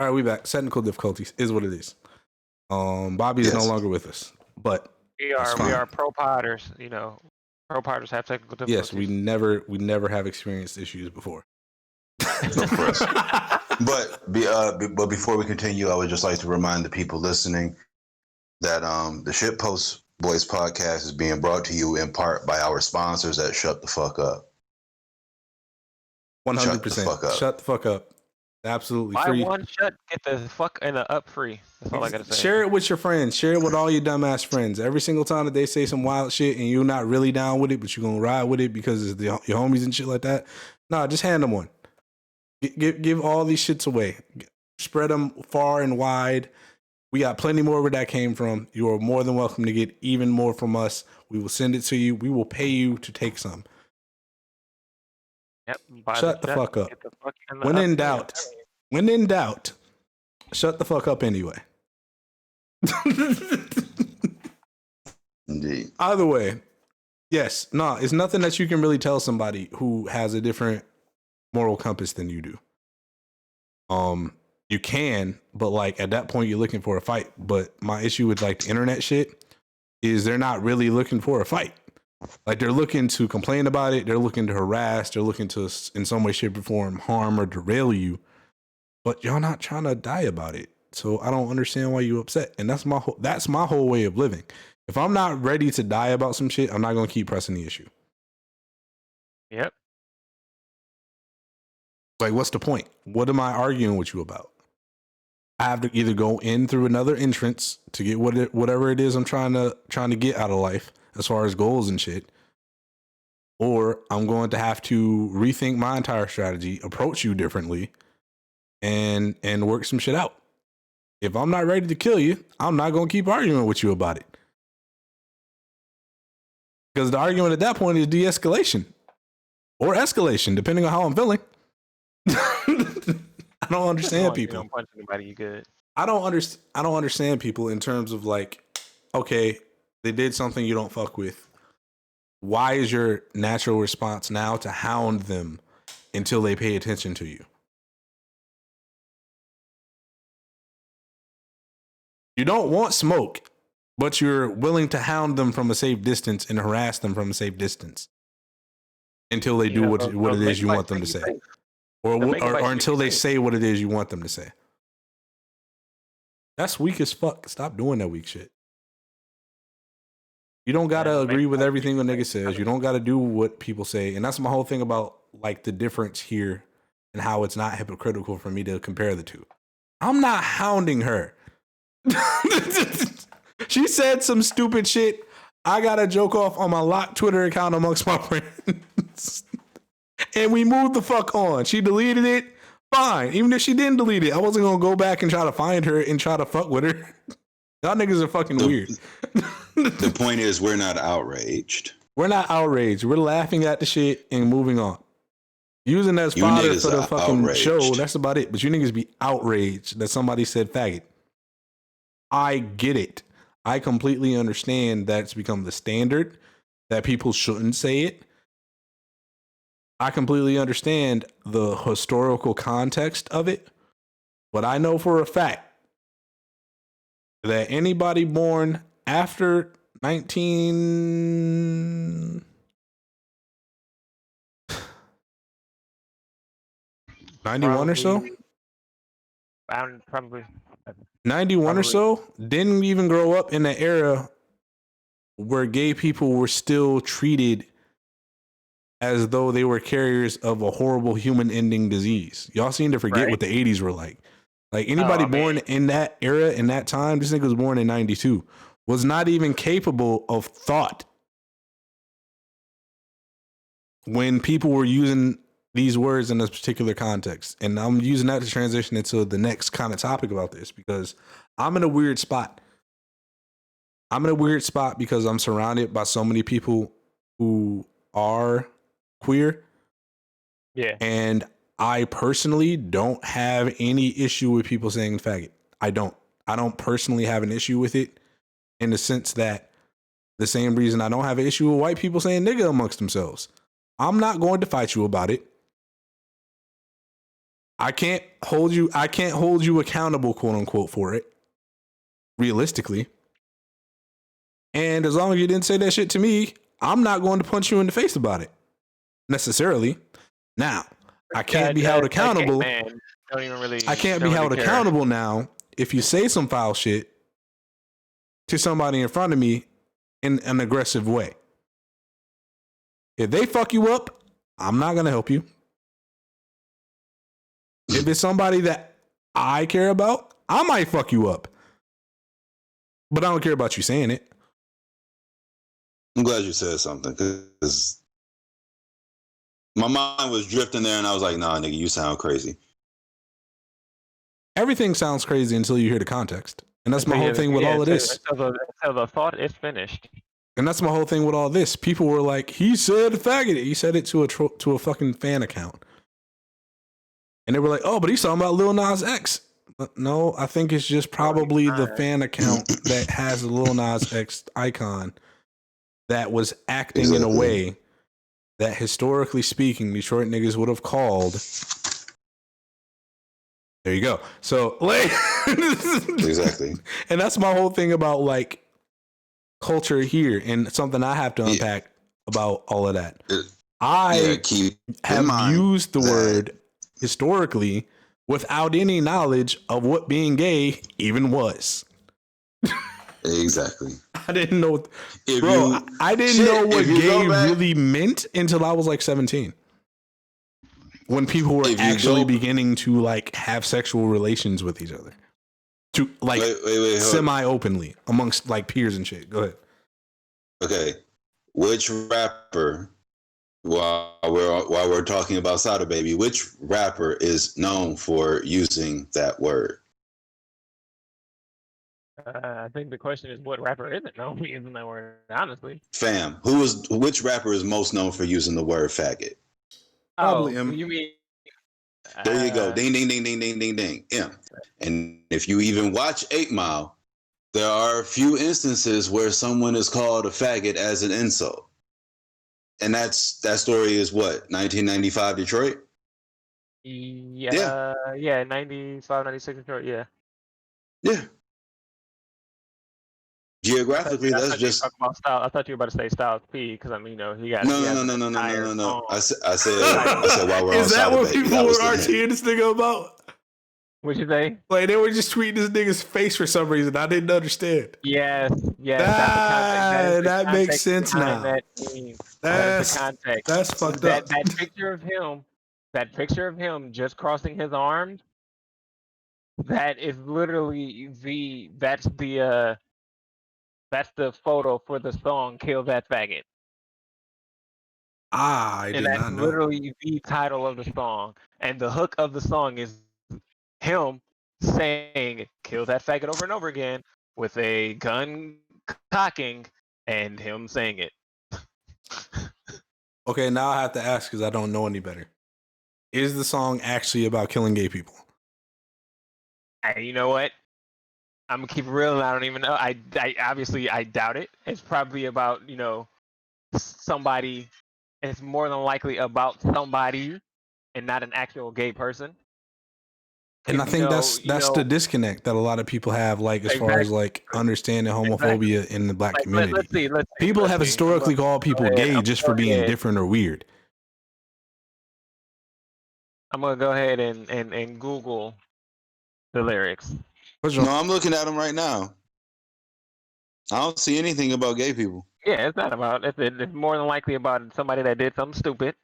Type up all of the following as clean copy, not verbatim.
All right, we back. Technical difficulties is what it is. Bobby is no longer with us, but we are pro podders. You know, pro podders have technical difficulties. Yes, we never have experienced issues before. Of course. But before we continue, I would just like to remind the people listening that the Shitpost Boys podcast is being brought to you in part by our sponsors at Shut the Fuck Up. 100%. Shut the fuck up. Absolutely Buy free. one shut, get the fuck and the up free. That's all I gotta say. Share it with your friends. Share it with all your dumbass friends. Every single time that they say some wild shit and you're not really down with it, but you're gonna ride with it because it's your homies and shit like that. Nah, just hand them one. Give all these shits away. Spread them far and wide. We got plenty more where that came from. You are more than welcome to get even more from us. We will send it to you. We will pay you to take some. Yep. Shut the fuck up. When in doubt, shut the fuck up anyway. Indeed. Either way, yes, no, it's nothing that you can really tell somebody who has a different moral compass than you do. You can, but like at that point you're looking for a fight. But my issue with like the internet shit is they're not really looking for a fight. Like they're looking to complain about it, they're looking to harass, they're looking to in some way, shape, or form harm or derail you. But y'all not trying to die about it. So I don't understand why you upset. And that's my whole way of living. If I'm not ready to die about some shit, I'm not gonna keep pressing the issue. Yep. Like, what's the point? What am I arguing with you about? I have to either go in through another entrance to get whatever it is I'm trying to get out of life as far as goals and shit, or I'm going to have to rethink my entire strategy, approach you differently, and work some shit out. If I'm not ready to kill you, I'm not going to keep arguing with you about it. Because the argument at that point is de-escalation or escalation, depending on how I'm feeling. I don't understand people. You don't punch anybody, you good. I don't understand people in terms of like, okay, they did something you don't fuck with. Why is your natural response now to hound them until they pay attention to you? You don't want smoke, but you're willing to hound them from a safe distance and harass them from a safe distance until they do what it is you want them to say. Or until they say what it is you want them to say. That's weak as fuck. Stop doing that weak shit. You don't gotta agree with everything a nigga says. You don't gotta do what people say. And that's my whole thing about like the difference here and how it's not hypocritical for me to compare the two. I'm not hounding her. She said some stupid shit. I got a joke off on my locked Twitter account amongst my friends. And we moved the fuck on. She deleted it. Fine. Even if she didn't delete it, I wasn't going to go back and try to find her and try to fuck with her. Y'all niggas are fucking weird. The point is, we're not outraged. We're not outraged. We're laughing at the shit and moving on. Using that as fodder for the fucking outraged show. That's about it. But you niggas be outraged that somebody said faggot. I get it. I completely understand that it's become the standard that people shouldn't say it. I completely understand the historical context of it, but I know for a fact that anybody born after 1991 or so, probably 91 or so, didn't even grow up in an era where gay people were still treated as though they were carriers of a horrible human-ending disease. Y'all seem to forget what the 80s were like. Like anybody born in that era, in that time, this nigga was born in 92, was not even capable of thought when people were using these words in this particular context. And I'm using that to transition into the next kind of topic about this because I'm in a weird spot. I'm in a weird spot because I'm surrounded by so many people who are queer. Yeah. And I personally don't have any issue with people saying faggot. I don't personally have an issue with it in the sense that the same reason I don't have an issue with white people saying nigga amongst themselves. I'm not going to fight you about it. I can't hold you accountable, quote unquote, for it. Realistically. And as long as you didn't say that shit to me, I'm not going to punch you in the face about it. Necessarily. Now, I can't be held accountable. I can't be held accountable now if you say some foul shit to somebody in front of me in an aggressive way. If they fuck you up, I'm not going to help you. If it's somebody that I care about, I might fuck you up. But I don't care about you saying it. I'm glad you said something because my mind was drifting there and I was like, nah, nigga, you sound crazy. Everything sounds crazy until you hear the context. And that's my whole thing with all of this. Until the thought is finished. And that's my whole thing with all this. People were like, he said faggot. He said it to a fucking fan account. And they were like, oh, but he's talking about Lil Nas X. But no, I think it's just probably the fan account that has a Lil Nas X icon that was acting in a way that, historically speaking, Detroit niggas would have called. There you go. So, like, exactly. And that's my whole thing about, like, culture here, and something I have to unpack about all of that. I have used the word historically without any knowledge of what being gay even was. Exactly. I didn't know, I didn't know what gay really meant until I was like 17. When people were actually beginning to like have sexual relations with each other. To like semi-openly amongst like peers and shit. Go ahead. Okay. Which rapper, while we're talking about Sada Baby, which rapper is known for using that word? I think the question is what rapper isn't known for using that word, honestly. Fam, which rapper is most known for using the word faggot? Probably him. You mean? There you go. Ding, ding, ding, ding, ding, ding, ding. M. And if you even watch 8 Mile, there are a few instances where someone is called a faggot as an insult. And that story is what? 1995 Detroit? Yeah, 95, 96 Detroit, yeah. Yeah. Geographically, that's just. I thought you were about to say Styles P, because I mean, he got. No. I said while we're on. Is that what people were RTing this nigga about? What'd you say? Like they were just tweeting this nigga's face for some reason. I didn't understand. Yes. That makes sense now. That's the context. That's fucked up. That picture of him just crossing his arms. That is literally that's the photo for the song "Kill That Faggot." I did not know. And that's literally the title of the song, and the hook of the song is him saying "Kill that faggot" over and over again with a gun cocking and him saying it. Okay, now I have to ask because I don't know any better. Is the song actually about killing gay people? You know what? I'm gonna keep it real, and I don't even know. I obviously I doubt it. It's probably about somebody. It's more than likely about somebody, and not an actual gay person. And I think that's the disconnect that a lot of people have, like as far as like understanding homophobia in the black community. People have historically called people gay just for being different or weird. I'm gonna go ahead and Google the lyrics. No, I'm looking at them right now. I don't see anything about gay people. Yeah, it's not about. It's more than likely about somebody that did something stupid.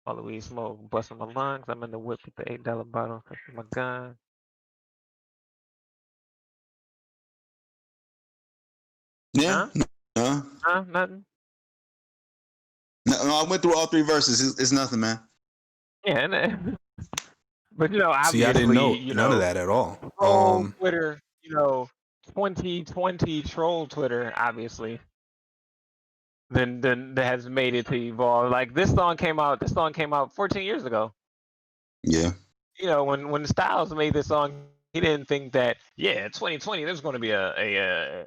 All the weed smoke, busting my lungs. I'm in the whip with the $8 bottle, touching my gun. Yeah. Nothing. No, I went through all 3 verses. It's nothing, man. Yeah, but obviously, see, I didn't know none of that at all. Twitter, 2020 troll Twitter, obviously. Then that has made it to evolve. Like this song came out 14 years ago. Yeah. When Styles made this song, he didn't think that 2020 there's going to be a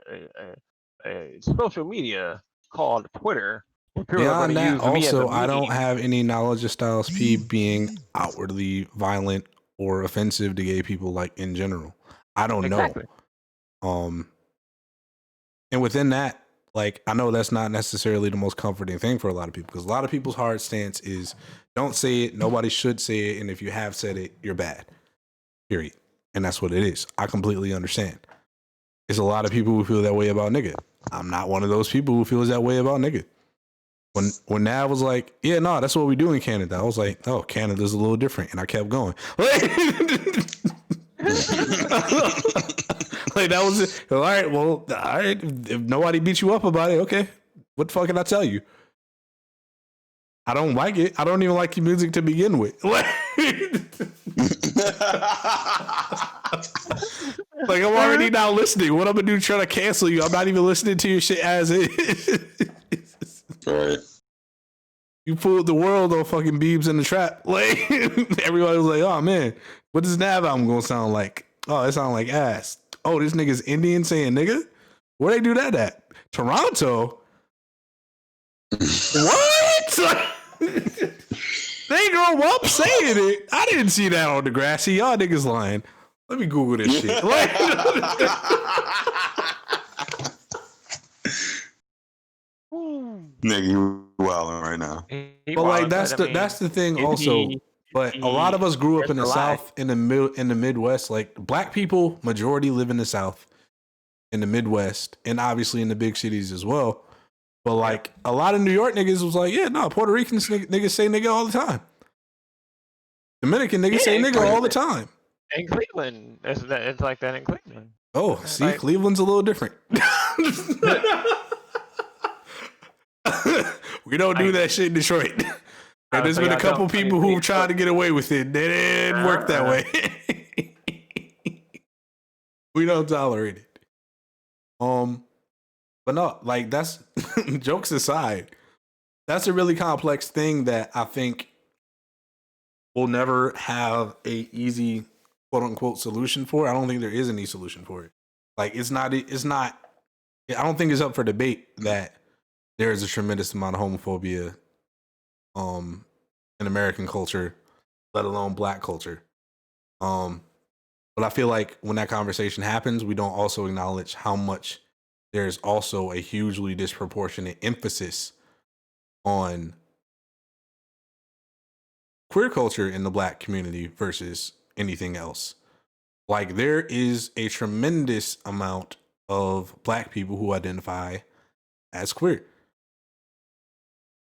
social media called Twitter Beyond that, also, I don't have any knowledge of Styles P being outwardly violent or offensive to gay people, like in general. I don't know. And within that, like, I know that's not necessarily the most comforting thing for a lot of people, because a lot of people's hard stance is don't say it, nobody should say it, and if you have said it, you're bad. Period. And that's what it is. I completely understand. There's a lot of people who feel that way about nigga. I'm not one of those people who feels that way about nigga. When Nav was like, yeah, no, that's what we do in Canada, I was like, oh, Canada's a little different, and I kept going. Like, that was it. All right, well, all right. If nobody beat you up about it, okay. What the fuck can I tell you? I don't like it. I don't even like your music to begin with. Like, I'm already not listening. What I'm gonna do? Try to cancel you? I'm not even listening to your shit as is. Right. You fooled the world on fucking Beebs in the Trap. Like, everybody was like, oh man, what does Nav album gonna sound like? Oh, it sounds like ass. Oh, this nigga's Indian saying nigga? Where they do that at? Toronto? What? They grew up saying it. I didn't see that on the grassy. Y'all niggas lying. Let me Google this shit. Like, nigga, you wilding right now. But like, that's the thing also. But a lot of us grew up in the South, in the Midwest. Like, black people, majority live in the South, in the Midwest, and obviously in the big cities as well. But like, a lot of New York niggas was like, yeah, no, Puerto Ricans niggas say nigga all the time. Dominican niggas say nigga all the time. In Cleveland, it's like that in Cleveland. Oh, see, like, Cleveland's a little different. We don't do that shit in Detroit. And there's been a couple people who tried to get away with it. They didn't work that way. We don't tolerate it. But no, like, that's jokes aside, that's a really complex thing that I think we'll never have a easy quote unquote solution for. I don't think there is any solution for it. Like, it's not, I don't think it's up for debate that there is a tremendous amount of homophobia in American culture, let alone black culture. But I feel like when that conversation happens, we don't also acknowledge how much there's also a hugely disproportionate emphasis on queer culture in the black community versus anything else. Like, there is a tremendous amount of black people who identify as queer.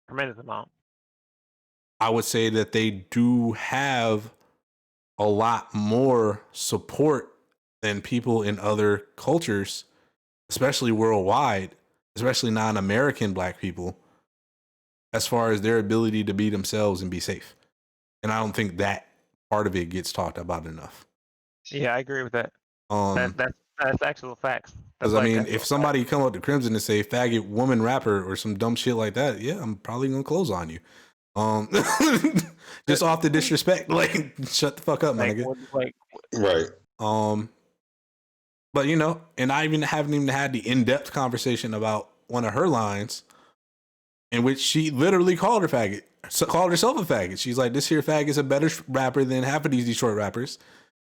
Tremendous amount. I would say that they do have a lot more support than people in other cultures, especially worldwide, especially non-American black people, as far as their ability to be themselves and be safe. And I don't think that part of it gets talked about enough. Yeah, I agree with that. That's actual facts. Because I mean, if somebody come up to Crimson and say "faggot woman rapper" or some dumb shit like that, yeah, I'm probably gonna close on you. Just off the disrespect, like, shut the fuck up, my nigga. Right. But you know, and I haven't even had the in-depth conversation about one of her lines, in which she literally called herself a faggot. She's like, "This here fag is a better rapper than half of these Detroit rappers,"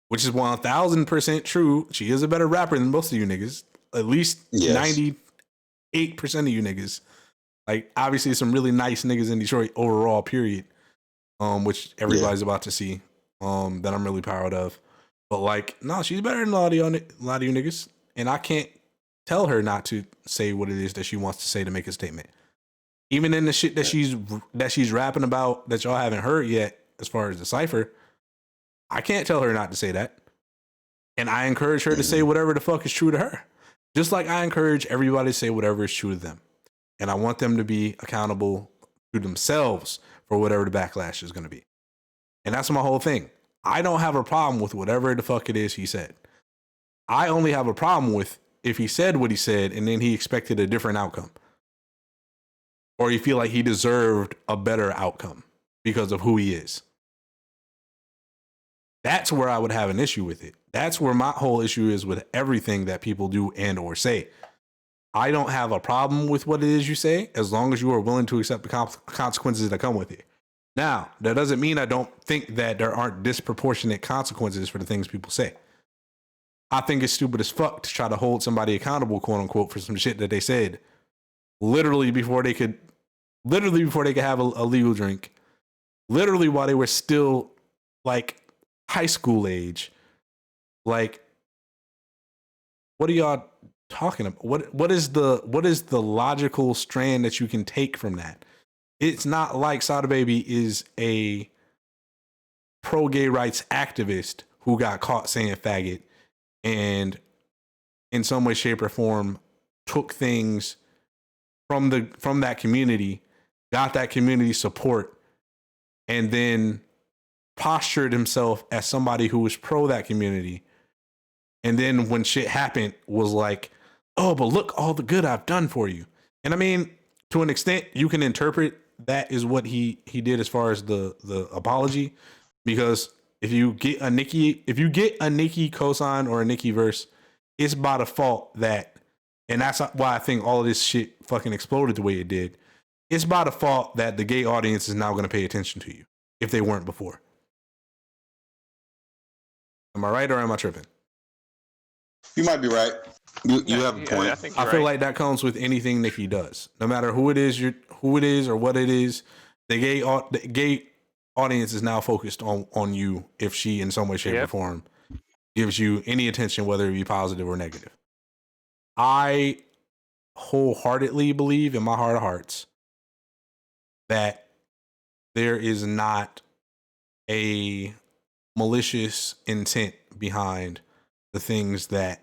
which is 1000% true. She is a better rapper than most of you niggas. At least 98% of you niggas. Like, obviously, some really nice niggas in Detroit overall, period. Which everybody's about to see. That I'm really proud of. But like, no, she's better than a lot of you niggas. And I can't tell her not to say what it is that she wants to say to make a statement. Even in the shit that she's rapping about that y'all haven't heard yet, as far as the cipher, I can't tell her not to say that. And I encourage her to say whatever the fuck is true to her. Just like I encourage everybody to say whatever is true to them. And I want them to be accountable to themselves for whatever the backlash is going to be. And that's my whole thing. I don't have a problem with whatever the fuck it is he said. I only have a problem with if he said what he said and then he expected a different outcome. Or you feel like he deserved a better outcome because of who he is. That's where I would have an issue with it. That's where my whole issue is with everything that people do and or say. I don't have a problem with what it is you say as long as you are willing to accept the consequences that come with it. Now, that doesn't mean I don't think that there aren't disproportionate consequences for the things people say. I think it's stupid as fuck to try to hold somebody accountable, quote unquote, for some shit that they said literally before they could have a legal drink, literally while they were still like high school age. Like, what are y'all talking about? What is the logical strand that you can take from that? It's not like Sada Baby is a pro gay rights activist who got caught saying faggot and in some way, shape, or form took things from that community, got that community support, and then postured himself as somebody who was pro that community. And then when shit happened, was like, oh, but look all the good I've done for you. And I mean, to an extent, you can interpret that is what he did as far as the apology, because if you get a Nicki cosign or a Nicki verse, it's by default that, and that's why I think all of this shit fucking exploded the way it did. It's by default that the gay audience is now going to pay attention to you if they weren't before. Am I right or am I tripping? You might be right. You have a point. I feel like that comes with anything Nicki does, no matter who it is or what it is. The gay audience is now focused on you if she, in some way, shape, or form, gives you any attention, whether it be positive or negative. I wholeheartedly believe in my heart of hearts that there is not a malicious intent behind the things that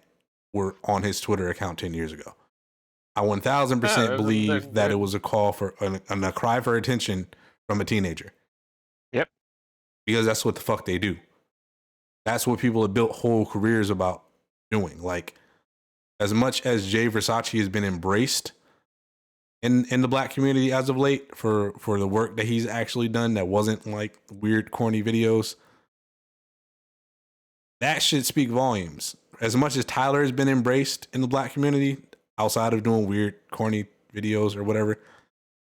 were on his Twitter account 10 years ago. I 1000% believe that it was a call for a cry for attention from a teenager. Yep. Because that's what the fuck they do. That's what people have built whole careers about doing. Like, as much as Jay Versace has been embraced in the black community as of late for the work that he's actually done that wasn't like weird, corny videos, that should speak volumes. As much as Tyler has been embraced in the black community outside of doing weird, corny videos or whatever,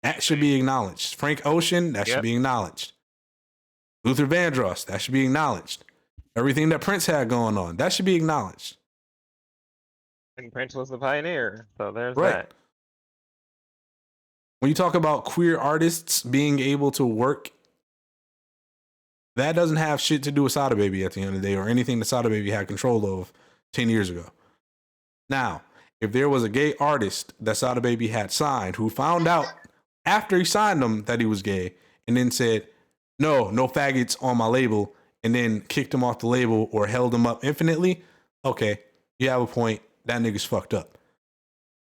that should be acknowledged. Frank Ocean, that should be acknowledged. Luther Vandross, that should be acknowledged. Everything that Prince had going on, that should be acknowledged. And Prince was the pioneer, so there's that. When you talk about queer artists being able to work, that doesn't have shit to do with Sada Baby at the end of the day or anything that Sada Baby had control of 10 years ago. Now, if there was a gay artist that Sada Baby had signed who found out after he signed him that he was gay and then said, no faggots on my label, and then kicked him off the label or held him up infinitely, okay, you have a point. That nigga's fucked up.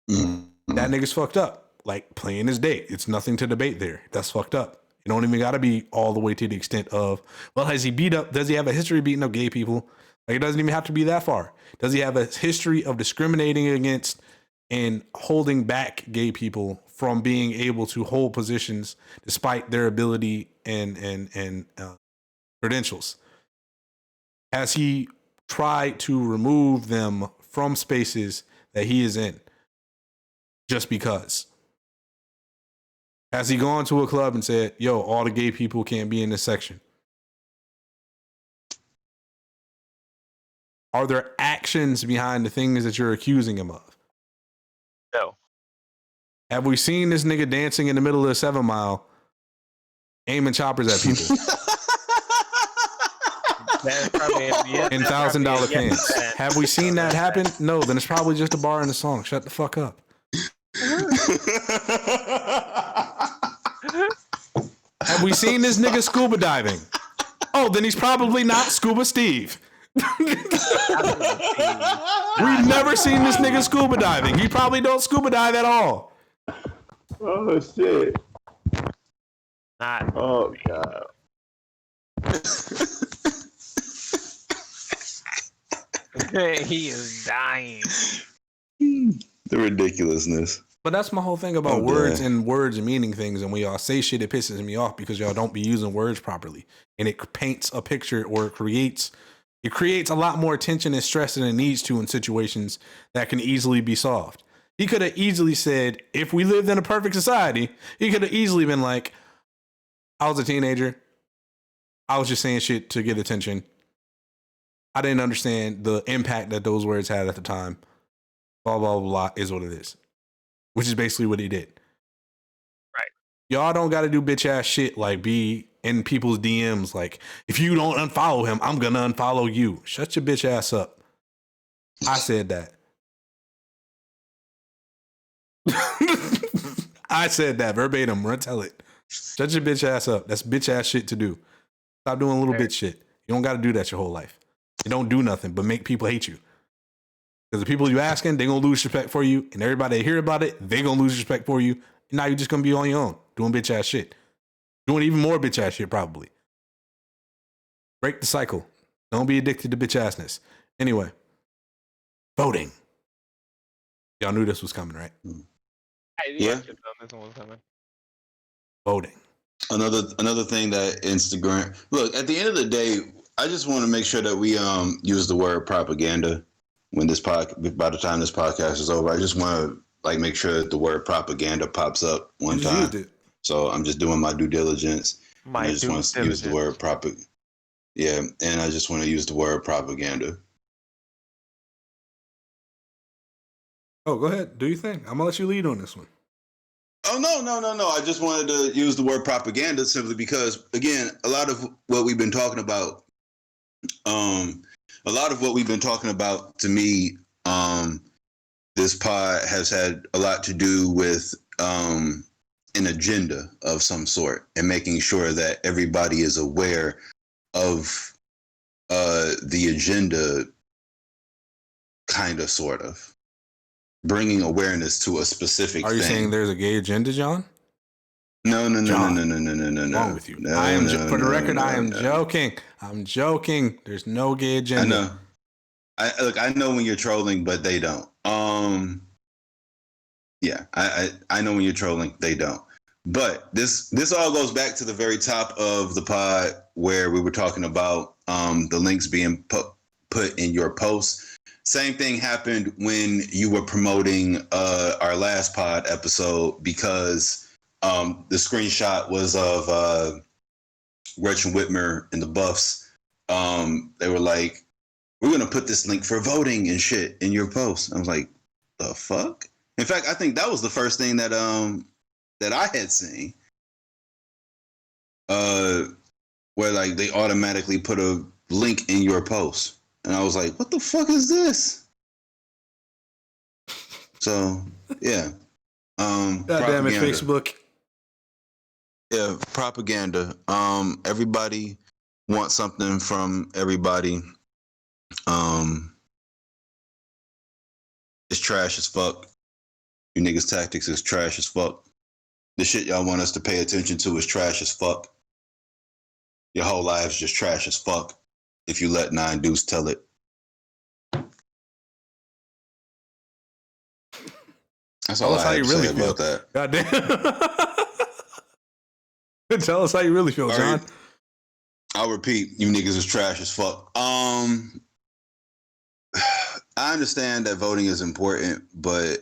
That nigga's fucked up. Like, plain as day. It's nothing to debate there. That's fucked up. You don't even got to be all the way to the extent of, well, does he have a history of beating up gay people? Like, it doesn't even have to be that far. Does he have a history of discriminating against and holding back gay people from being able to hold positions despite their ability and credentials? Has he tried to remove them from spaces that he is in just because? Has he gone to a club and said, yo, all the gay people can't be in this section? Are there actions behind the things that you're accusing him of? No. Have we seen this nigga dancing in the middle of the 7 Mile, aiming choppers at people? In $1,000 pants. Have we seen that happen? No, then it's probably just a bar in the song. Shut the fuck up. Have we seen this nigga scuba diving? Oh, then he's probably not Scuba Steve. We've never seen this nigga scuba diving. He probably don't scuba dive at all. Oh shit. Oh god. He is dying. The ridiculousness. But that's my whole thing about words and meaning things. And when y'all say shit, it pisses me off because y'all don't be using words properly. And it paints a picture or it creates a lot more tension and stress than it needs to in situations that can easily be solved. He could have easily said, if we lived in a perfect society, he could have easily been like, I was a teenager. I was just saying shit to get attention. I didn't understand the impact that those words had at the time. Blah, blah, blah, is what it is. Which is basically what he did. Right. Y'all don't got to do bitch ass shit like be in people's DMs. Like, if you don't unfollow him, I'm going to unfollow you. Shut your bitch ass up. I said that. I said that verbatim. Run, tell it. Shut your bitch ass up. That's bitch ass shit to do. Stop doing little bitch shit. You don't got to do that your whole life. You don't do nothing but make people hate you. Because the people you asking, they gonna lose respect for you, and everybody that hear about it, they gonna lose respect for you. And now you're just gonna be on your own, doing bitch ass shit, doing even more bitch ass shit probably. Break the cycle. Don't be addicted to bitch assness. Anyway, voting. Y'all knew this was coming, right? Yeah. This one was coming. Voting. Another thing that Instagram. Look, at the end of the day, I just want to make sure that we use the word propaganda when by the time this podcast is over. I just want to make sure that the word propaganda pops up one time. So I'm just doing my due diligence. I just want to use the word propaganda. Yeah, and I just want to use the word propaganda. Oh, go ahead. Do your thing. I'm gonna let you lead on this one. Oh, no. I just wanted to use the word propaganda simply because, again, a lot of what we've been talking about, to me, this pod has had a lot to do with an agenda of some sort and making sure that everybody is aware of the agenda, kind of, sort of. Bringing awareness to a specific thing. Are you saying there's a gay agenda, John? No. What's wrong with you? I am for the record. I am joking. I'm joking. There's no gay agenda. I know. I know when you're trolling, but they don't. Yeah, I know when you're trolling, they don't. But this all goes back to the very top of the pod where we were talking about the links being put in your posts. Same thing happened when you were promoting our last pod episode because the screenshot was of Gretchen Whitmer and the Buffs. They were like, we're going to put this link for voting and shit in your post. I was like, the fuck? In fact, I think that was the first thing that I had seen. Where they automatically put a link in your post. And I was like, what the fuck is this? So, yeah. God damn it, Facebook. Yeah, propaganda. Everybody wants something from everybody. It's trash as fuck. You niggas' tactics is trash as fuck. The shit y'all want us to pay attention to is trash as fuck. Your whole life's just trash as fuck. If you let 9 Deuce tell it. That's all I have to say about that. God damn. Tell us how you really feel, John. I'll repeat, you niggas is trash as fuck. I understand that voting is important, but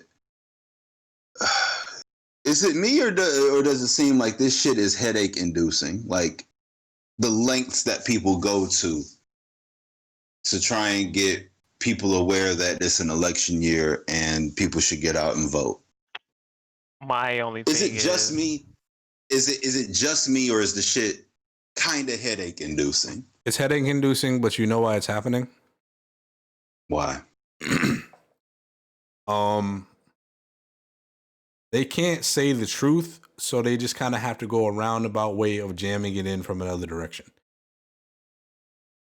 is it me or does it seem like this shit is headache inducing? Like the lengths that people go to try and get people aware that it's an election year and people should get out and vote. My only thing is it just me? Is it just me, or is the shit kind of headache inducing? It's headache inducing, but you know why it's happening? Why? They can't say the truth, so they just kind of have to go a roundabout way of jamming it in from another direction.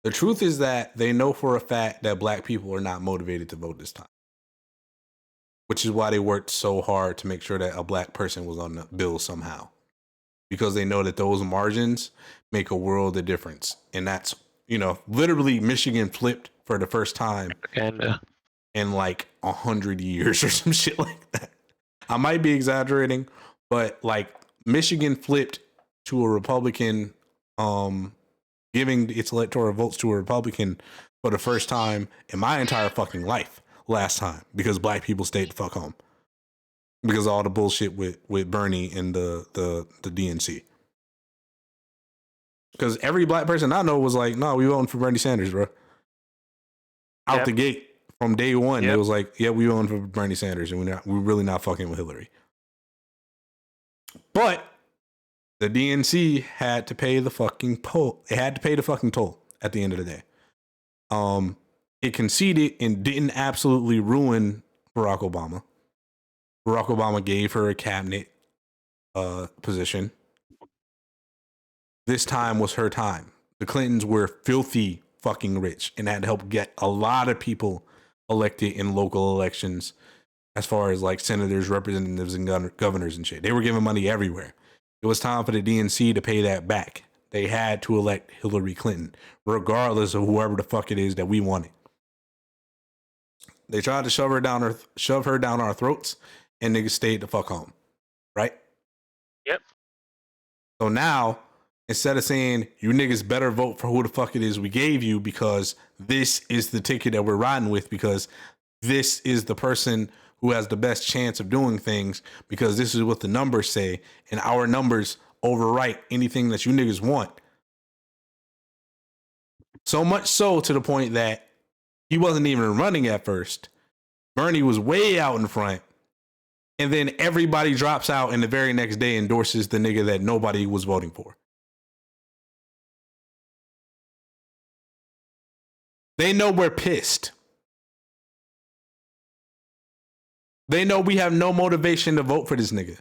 The truth is that they know for a fact that black people are not motivated to vote this time, which is why they worked so hard to make sure that a black person was on the bill somehow, because they know that those margins make a world of difference. And that's, literally Michigan flipped for the first time in like 100 years or some shit like that. I might be exaggerating, but Michigan flipped to a Republican, giving its electoral votes to a Republican for the first time in my entire fucking life last time, because black people stayed the fuck home. because of all the bullshit with Bernie and the DNC. Because every black person I know was like, no, we voting for Bernie Sanders, bro. Out the gate from day one, it was like, yeah, we voting for Bernie Sanders, and we're really not fucking with Hillary. But the DNC had to pay the fucking toll. It had to pay the fucking toll at the end of the day. It conceded and didn't absolutely ruin Barack Obama. Barack Obama gave her a cabinet position. This time was her time. The Clintons were filthy fucking rich and had to help get a lot of people elected in local elections, as far as like senators, representatives, and governors and shit. They were giving money everywhere. It was time for the DNC to pay that back. They had to elect Hillary Clinton, regardless of whoever the fuck it is that we wanted. They tried to shove her down our throats, and niggas stayed the fuck home. Right? Yep. So now, instead of saying, you niggas better vote for who the fuck it is we gave you because this is the ticket that we're riding with, because this is the person who has the best chance of doing things, because this is what the numbers say, and our numbers overwrite anything that you niggas want. So much so to the point that he wasn't even running at first. Bernie was way out in front. And then everybody drops out and the very next day endorses the nigga that nobody was voting for. They know we're pissed. They know we have no motivation to vote for this nigga.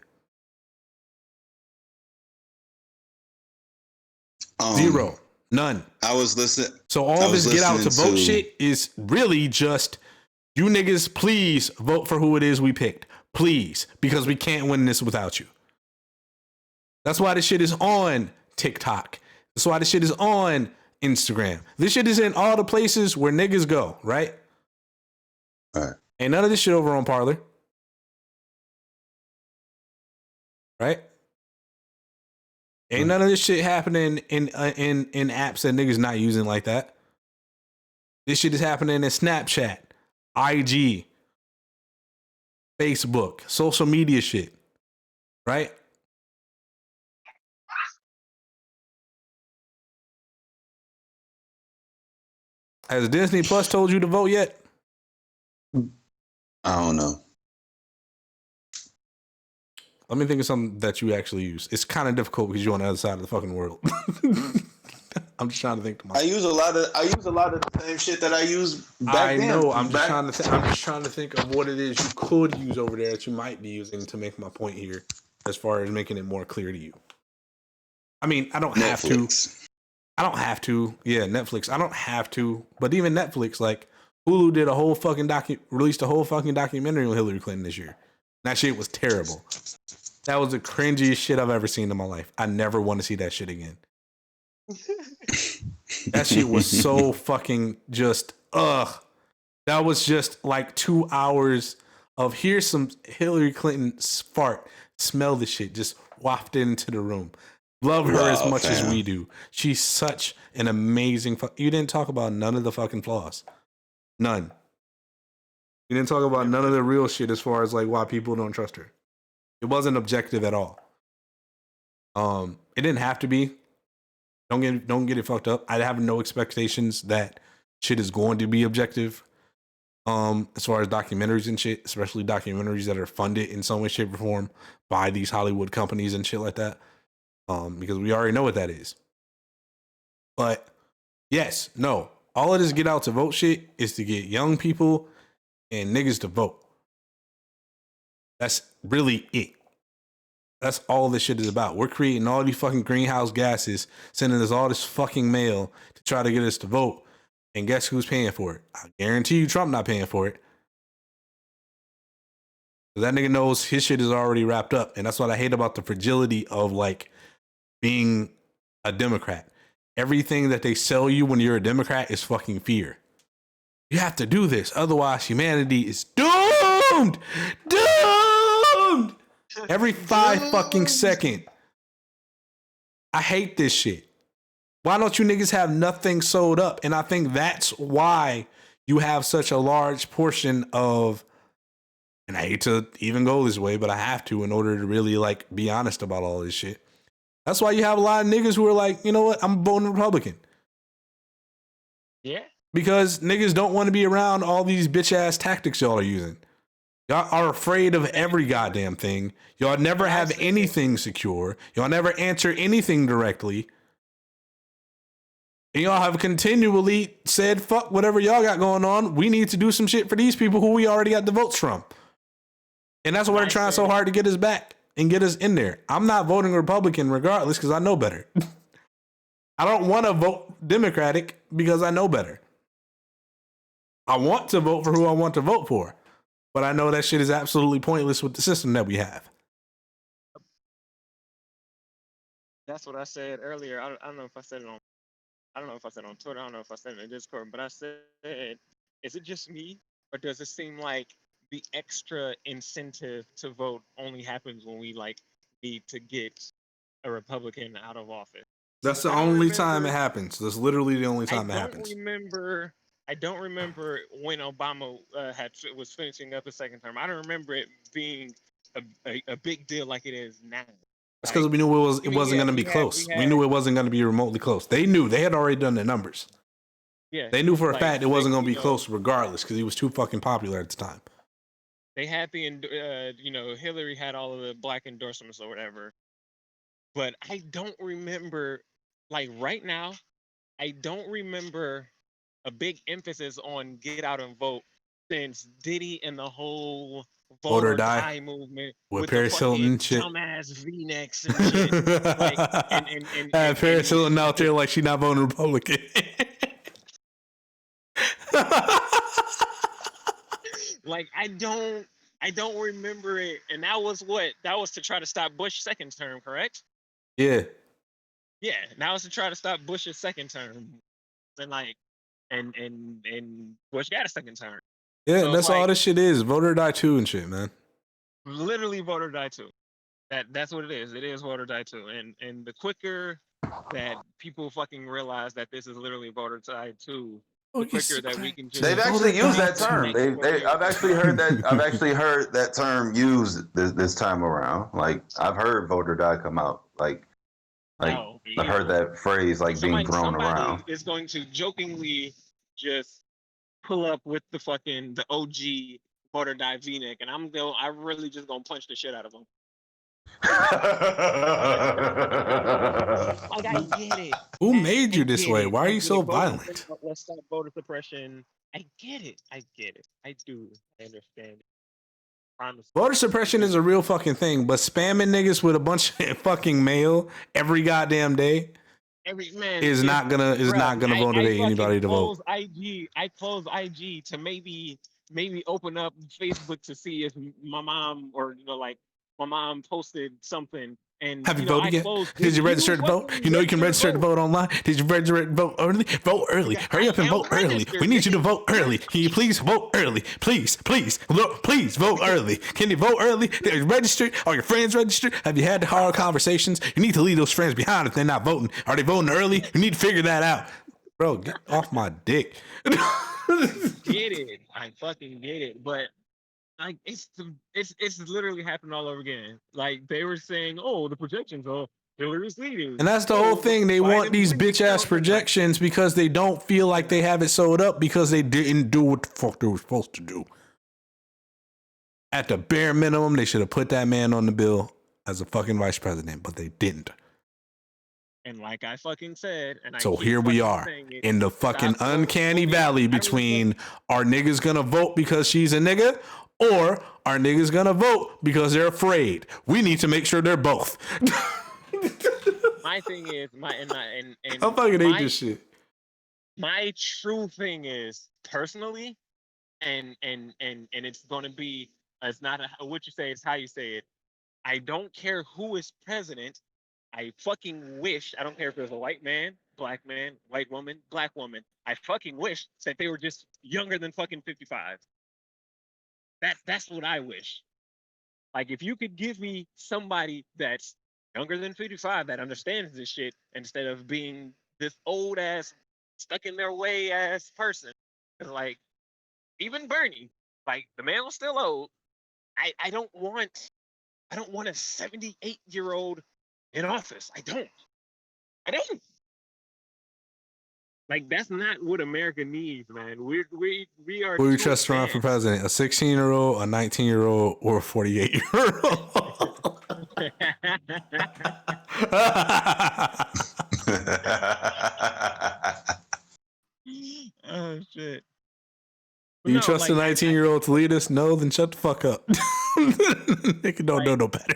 Zero. None. I was listening. So all this get out to vote shit is really just, you niggas, please vote for who it is we picked. Please. Because we can't win this without you. That's why this shit is on TikTok. That's why this shit is on Instagram. This shit is in all the places where niggas go, right? All right. Ain't none of this shit over on Parler. Right? Ain't none of this shit happening in apps that niggas not using like that. This shit is happening in Snapchat, IG, Facebook, social media shit. Right? Has Disney Plus told you to vote yet? I don't know. Let me think of something that you actually use. It's kind of difficult because you're on the other side of the fucking world. I'm just trying to think to myself. I use a lot of the same shit that I used back then. I know. I'm just trying to think of what it is you could use over there that you might be using to make my point here, as far as making it more clear to you. I mean, I don't have to. I don't have to. Yeah, Netflix. I don't have to. But even Netflix, like Hulu did released a whole fucking documentary on Hillary Clinton this year. That shit was terrible. That was the cringiest shit I've ever seen in my life. I never want to see that shit again. That shit was so fucking just, ugh. That was just like 2 hours of here's some Hillary Clinton fart. Smell the shit. Just wafted into the room. Love her as much as we do. She's such an amazing... You didn't talk about none of the fucking flaws. None. You didn't talk about none of the real shit as far as like why people don't trust her. It wasn't objective at all. It didn't have to be. Don't get it fucked up. I have no expectations that shit is going to be objective. As far as documentaries and shit, especially documentaries that are funded in some way, shape, or form by these Hollywood companies and shit like that. Because we already know what that is. But yes, no. All of this get out to vote shit is to get young people and niggas to vote. That's really it. That's all this shit is about. We're creating all these fucking greenhouse gases, sending us all this fucking mail to try to get us to vote. And guess who's paying for it? I guarantee you Trump not paying for it. That nigga knows his shit is already wrapped up. And that's what I hate about the fragility of like being a Democrat. Everything that they sell you when you're a Democrat is fucking fear. You have to do this. Otherwise, humanity is doomed. Doomed. Every 5 fucking second. I hate this shit. Why don't you niggas have nothing sold up? And I think that's why you have such a large portion of And I hate to even go this way, but I have to in order to really like be honest about all this shit. That's why you have a lot of niggas who are like, you know what, I'm voting Republican. Yeah. Because niggas don't want to be around all these bitch ass tactics y'all are using. Y'all are afraid of every goddamn thing. Y'all never have anything secure. Y'all never answer anything directly. And y'all have continually said, fuck whatever y'all got going on. We need to do some shit for these people who we already got the votes from. And that's why they're trying so hard to get us back and get us in there. I'm not voting Republican regardless because I know better. I don't want to vote Democratic because I know better. I want to vote for who I want to vote for. But I know that shit is absolutely pointless with the system that we have. That's what I said earlier. I don't know if I said it on. I don't know if I said it on Twitter. I don't know if I said it in Discord. But I said, is it just me, or does it seem like the extra incentive to vote only happens when we like need to get a Republican out of office? That's the only time it happens. That's literally the only time it happens. I don't remember when Obama was finishing up his second term. I don't remember it being a big deal like it is now. That's because we knew it wasn't going to be close. We knew it wasn't going to be remotely close. They knew. They had already done their numbers. Yeah. They knew for a fact it wasn't going to be close regardless because he was too fucking popular at the time. They had Hillary had all of the black endorsements or whatever. But I don't remember, like right now, I don't remember a big emphasis on get out and vote since Diddy and the whole vote or die movement with Paris Hilton and shit. Dumbass V-necks and shit. Like, and Paris Hilton out there like she not voting Republican. Like I don't remember it, and that was to try to stop Bush's second term, correct? Yeah. Yeah, that was to try to stop Bush's second term, and like, and Bush got a second term. Yeah, so that's all this shit is. Vote or die too and shit, man. Literally vote or die too. That's what it is. It is vote or die too. And the quicker that people fucking realize that this is literally vote or die too, the quicker that we can just. They've actually used that term. I've actually heard that. I've actually heard that term used this time around. Like I've heard vote or die come out. Like I've heard that phrase being thrown around. Is going to jokingly just pull up with the OG vote or die V-neck, and I'm really just gonna punch the shit out of him. Like I get it. Who made you this way? Why are you so violent? Let's stop voter suppression. I get it. I do. I understand it. Voter suppression is a real fucking thing, but spamming niggas with a bunch of fucking mail every goddamn day is not gonna motivate anybody to vote. I close IG to maybe open up Facebook to see if my mom my mom posted something. And have you voted yet? Did you register to vote? You know you can register to vote online. Did you register to vote early? Vote early. Hurry up and vote early. We need you to vote early. Can you please vote early? Please vote early. Can you vote early? Are you registered? Are your friends registered? Have you had the hard conversations? You need to leave those friends behind if they're not voting. Are they voting early? You need to figure that out. Bro, get off my dick. Get it. I fucking get it. But like it's literally happened all over again. Like they were saying, oh, the projections are Hillary's leading. And that's the whole thing. They want these bitch ass projections because they don't feel like they have it sewed up because they didn't do what the fuck they were supposed to do. At the bare minimum, they should have put that man on the bill as a fucking vice president, but they didn't. And like I fucking said, so here we are in the fucking uncanny valley between are niggas gonna vote because she's a nigga or are niggas gonna vote because they're afraid. We need to make sure they're both. My thing is I fucking hate this shit. My true thing is personally, and it's gonna be it's not what you say, it's how you say it. I don't care who is president. I fucking wish, I don't care if it was a white man, black man, white woman, black woman. I fucking wish that they were just younger than fucking 55. That's what I wish. Like if you could give me somebody that's younger than 55 that understands this shit instead of being this old ass, stuck in their way ass person. Like even Bernie, like the man was still old, I don't want a 78-year-old in office. I don't. Like, that's not what America needs, man. We are. Who you trust to run for president? A 16-year-old, a 19-year-old, or a 48-year-old? Oh shit. Do you trust a 19-year-old to lead us? No, then shut the fuck up. They don't know no better.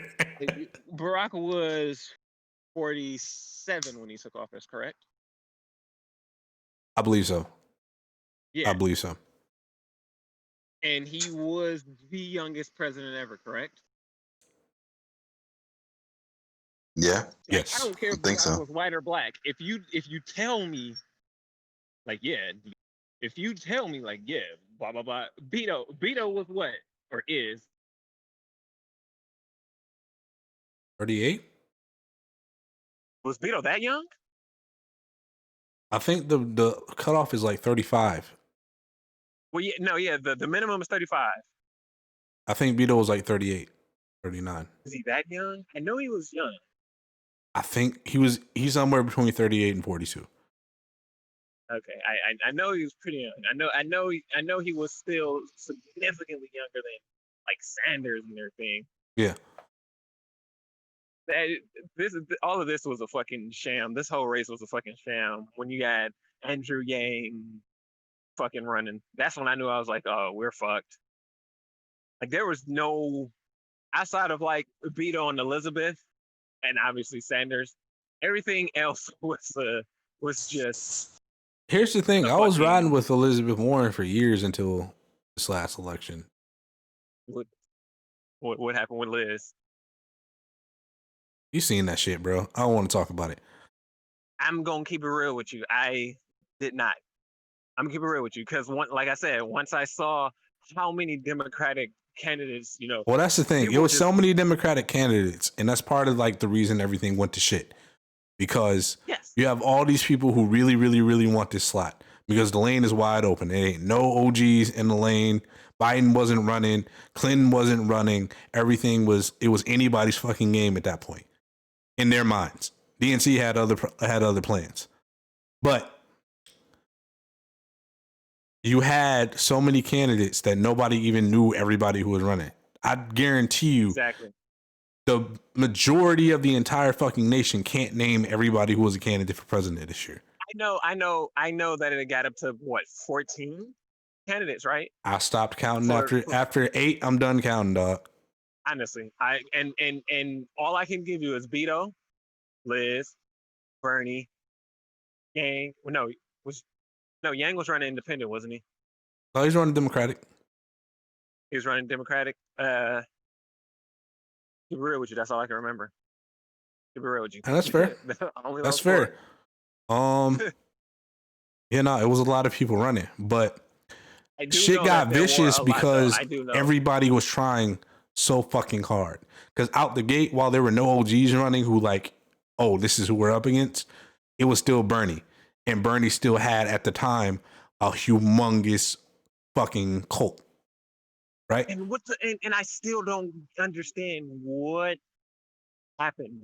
Barack was 47 when he took office, correct? I believe so. Yeah. I believe so. And he was the youngest president ever, correct? Yeah. Yes. I don't care if Barack was white or black. If you tell me, like, yeah, if you tell me, like, yeah, blah blah blah. Beto was what, or is 38? Was Beto that young? I think the cutoff is like 35. Well, yeah, the minimum is 35. I think Beto was like 38, 39. Is he that young? I know he was young. I think he's somewhere between 38 and 42. Okay, I know he was pretty young. I know he was still significantly younger than like Sanders and everything. Yeah. All of this was a fucking sham. This whole race was a fucking sham. When you had Andrew Yang fucking running, that's when I knew I was like, oh, we're fucked. Like, there was no, outside of like Beto and Elizabeth, and obviously Sanders, everything else was just. Here's the thing. I was riding with Elizabeth Warren for years until this last election. What happened with Liz? You seen that shit, bro. I don't want to talk about it. I'm going to keep it real with you. I did not. I'm going to keep it real with you because, like I said, once I saw how many Democratic candidates, Well, that's the thing. It was so many Democratic candidates, and that's part of like the reason everything went to shit. Because you have all these people who really, really, really want this slot because the lane is wide open. There ain't no OGs in the lane. Biden wasn't running. Clinton wasn't running. It was anybody's fucking game at that point in their minds. DNC had other plans. But you had so many candidates that nobody even knew everybody who was running. I guarantee you. Exactly. The majority of the entire fucking nation can't name everybody who was a candidate for president this year. I know that it got up to what, 14 candidates, right? I stopped counting after 8. I'm done counting, dog. Honestly, and all I can give you is Beto, Liz, Bernie, Yang. Well, Yang was running independent, wasn't he? Oh, he's running Democratic. He was running Democratic. To be real with you, that's all I can remember. To be real with you, and that's fair. That's fair. Yeah, no, it was a lot of people running, but shit got vicious because everybody was trying so fucking hard. Because out the gate, while there were no OGs running who like, oh, this is who we're up against, it was still Bernie, and Bernie still had at the time a humongous fucking cult. Right. And and I still don't understand what happened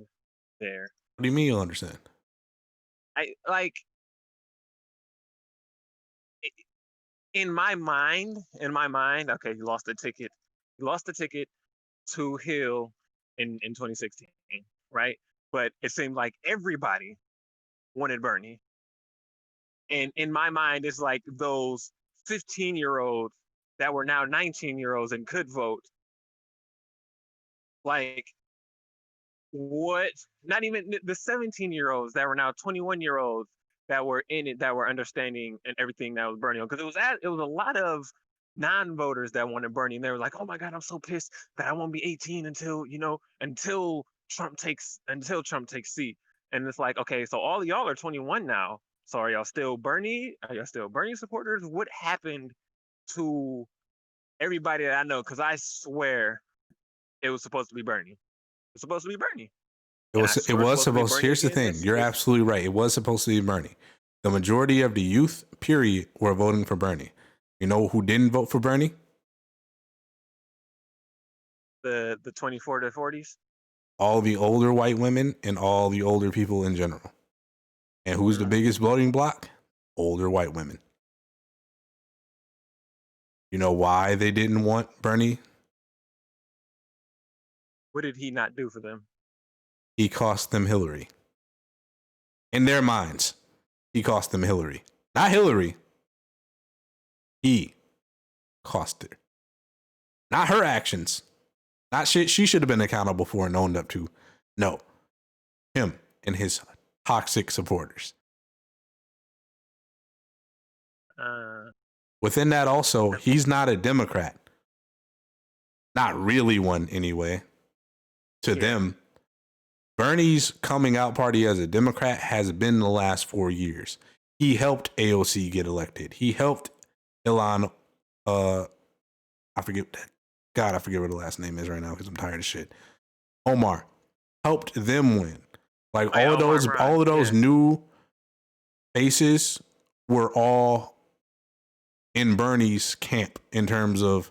there. What do you mean you understand? In my mind, okay, he lost the ticket. He lost the ticket to Hill in 2016, right? But it seemed like everybody wanted Bernie. And in my mind, it's like those 15-year-olds that were now 19-year-olds and could vote. Like, what? Not even the 17-year-olds that were now 21-year-olds that were in it, that were understanding and everything that was Bernie. Because it was a lot of non-voters that wanted Bernie, and they were like, "Oh my God, I'm so pissed that I won't be 18 until Trump takes seat." And it's like, okay, so all of y'all are 21 now. So are y'all still Bernie? Are y'all still Bernie supporters? What happened to everybody that I know? Because I swear it was supposed to be Bernie. It's supposed to be Bernie. It was supposed. Here's the thing. You're absolutely right. It was supposed to be Bernie. The majority of the youth, period, were voting for Bernie. You know who didn't vote for Bernie? The 24 to 40s. All the older white women and all the older people in general. And who's the biggest voting bloc? Older white women. You know why they didn't want Bernie? What did he not do for them? He cost them Hillary. In their minds, he cost them Hillary. Not Hillary. He cost her. Not her actions. Not shit she should have been accountable for and owned up to. No. Him and his toxic supporters. Within that also, he's not a Democrat. Not really one anyway. To them, Bernie's coming out party as a Democrat has been the last 4 years. He helped AOC get elected. He helped Ilhan, I forget what the last name is right now because I'm tired of shit. Omar helped them win. Like all of those new faces were all in Bernie's camp in terms of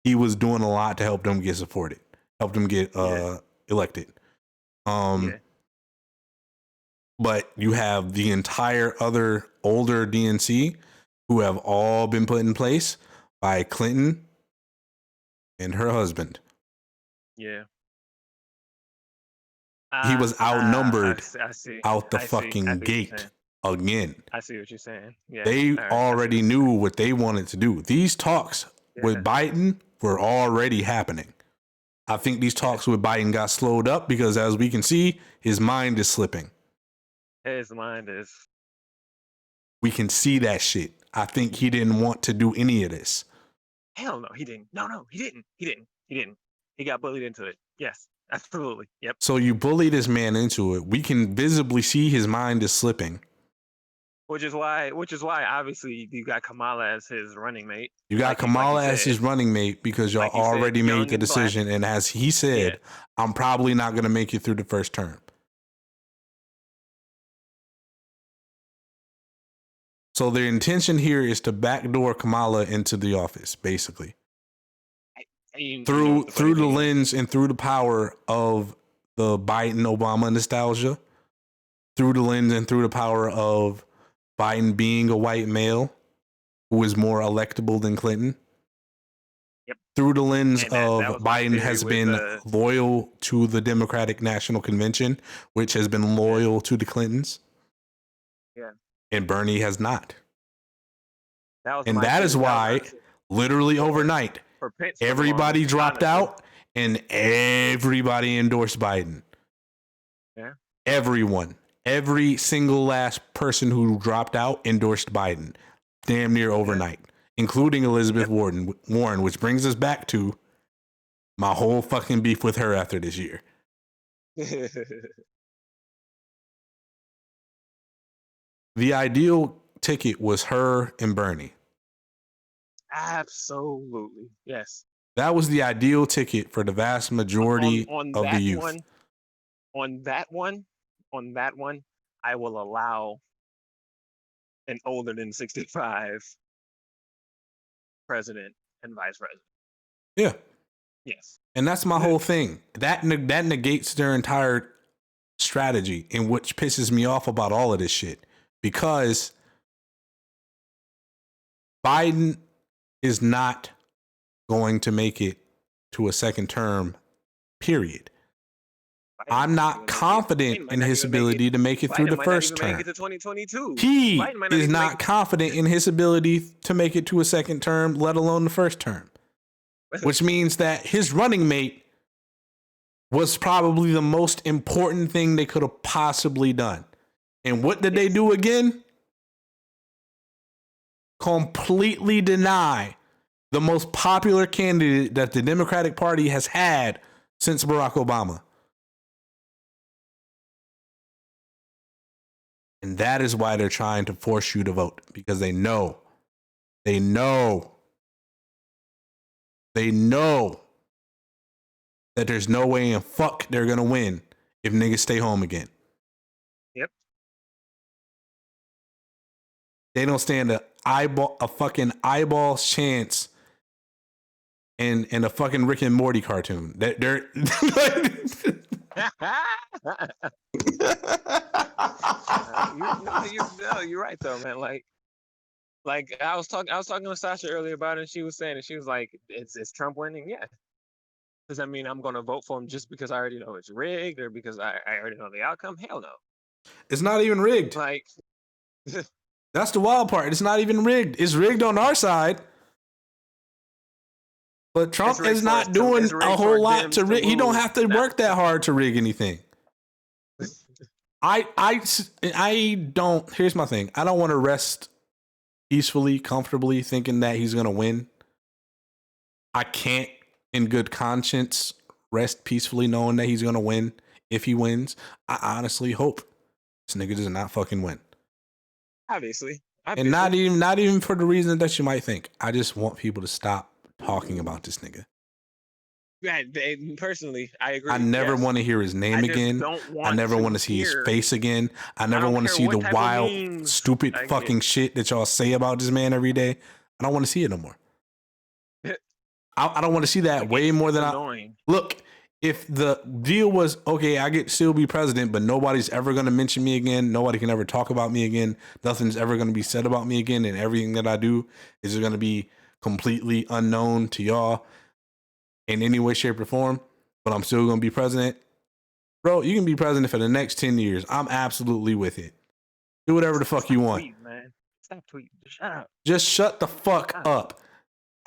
he was doing a lot to help them get supported, help them get elected. But you have the entire other older DNC who have all been put in place by Clinton and her husband. Yeah. He was outnumbered out the fucking gate again. I see what you're saying. Yeah. They already knew what they wanted to do. These talks with Biden were already happening. I think these talks with Biden got slowed up because, as we can see, his mind is slipping. His mind is. We can see that shit. I think he didn't want to do any of this. Hell no, he didn't. No, he didn't. He didn't. He got bullied into it. Yes, absolutely. Yep. So you bully this man into it. We can visibly see his mind is slipping. Which is why obviously you got Kamala as his running mate. You got Kamala as his running mate because y'all already made the decision. And as he said, I'm probably not going to make it through the first term. So their intention here is to backdoor Kamala into the office, basically. Through the lens and through the power of the Biden-Obama nostalgia. Through the lens and through the power of Biden being a white male who is more electable than Clinton. Yep. Through the lens of Biden has been loyal to the Democratic National Convention, which has been loyal to the Clintons. Yeah. And Bernie has not. That is why, literally overnight, everybody dropped out and everybody endorsed Biden. Yeah. Everyone. Every single last person who dropped out endorsed Biden. Damn near overnight. Including Elizabeth Warren, which brings us back to my whole fucking beef with her after this year. The ideal ticket was her and Bernie. Absolutely. Yes. That was the ideal ticket for the vast majority of the youth. On that one, I will allow an older than 65 president and vice president. Yeah. Yes. And that's my whole thing. That negates their entire strategy, and which pisses me off about all of this shit. Because Biden is not going to make it to a second term, period. I'm not confident in his ability to make it through the first term. He is not confident in his ability to make it to a second term, let alone the first term. Which means that his running mate was probably the most important thing they could have possibly done. And what did they do again? Completely deny the most popular candidate that the Democratic Party has had since Barack Obama. And that is why they're trying to force you to vote, because they know that there's no way in fuck they're going to win if niggas stay home again. Yep. They don't stand a fucking eyeball's chance and a fucking Rick and Morty cartoon. They're you're right though, man. Like I was talking to Sasha earlier about it, and she was saying, and she was like, "Is Trump winning?" Yeah. Does that mean I'm going to vote for him just because I already know it's rigged, or because I already know the outcome? Hell no. It's not even rigged. Like, that's the wild part. It's not even rigged. It's rigged on our side. But Trump is not doing a whole lot to rig. He don't have to work that hard to rig anything. I don't. Here's my thing. I don't want to rest peacefully, comfortably, thinking that he's going to win. I can't, in good conscience, rest peacefully knowing that he's going to win. If he wins, I honestly hope this nigga does not fucking win. Obviously. And not even for the reason that you might think. I just want people to stop talking about this nigga. Yeah, personally, I agree. I never want to hear his name again. I never want to see his face again. I never want to see the wild, stupid fucking shit that y'all say about this man every day. I don't want to see it no more. I don't want to see that way more than annoying. Look, if the deal was, okay, I get still be president, but nobody's ever going to mention me again. Nobody can ever talk about me again. Nothing's ever going to be said about me again. And everything that I do is going to be completely unknown to y'all in any way, shape, or form, but I'm still going to be president. Bro, you can be president for the next 10 years. I'm absolutely with it. Do whatever the fuck you want. Tweet, man. Stop tweeting. Shut up. Just shut the fuck up.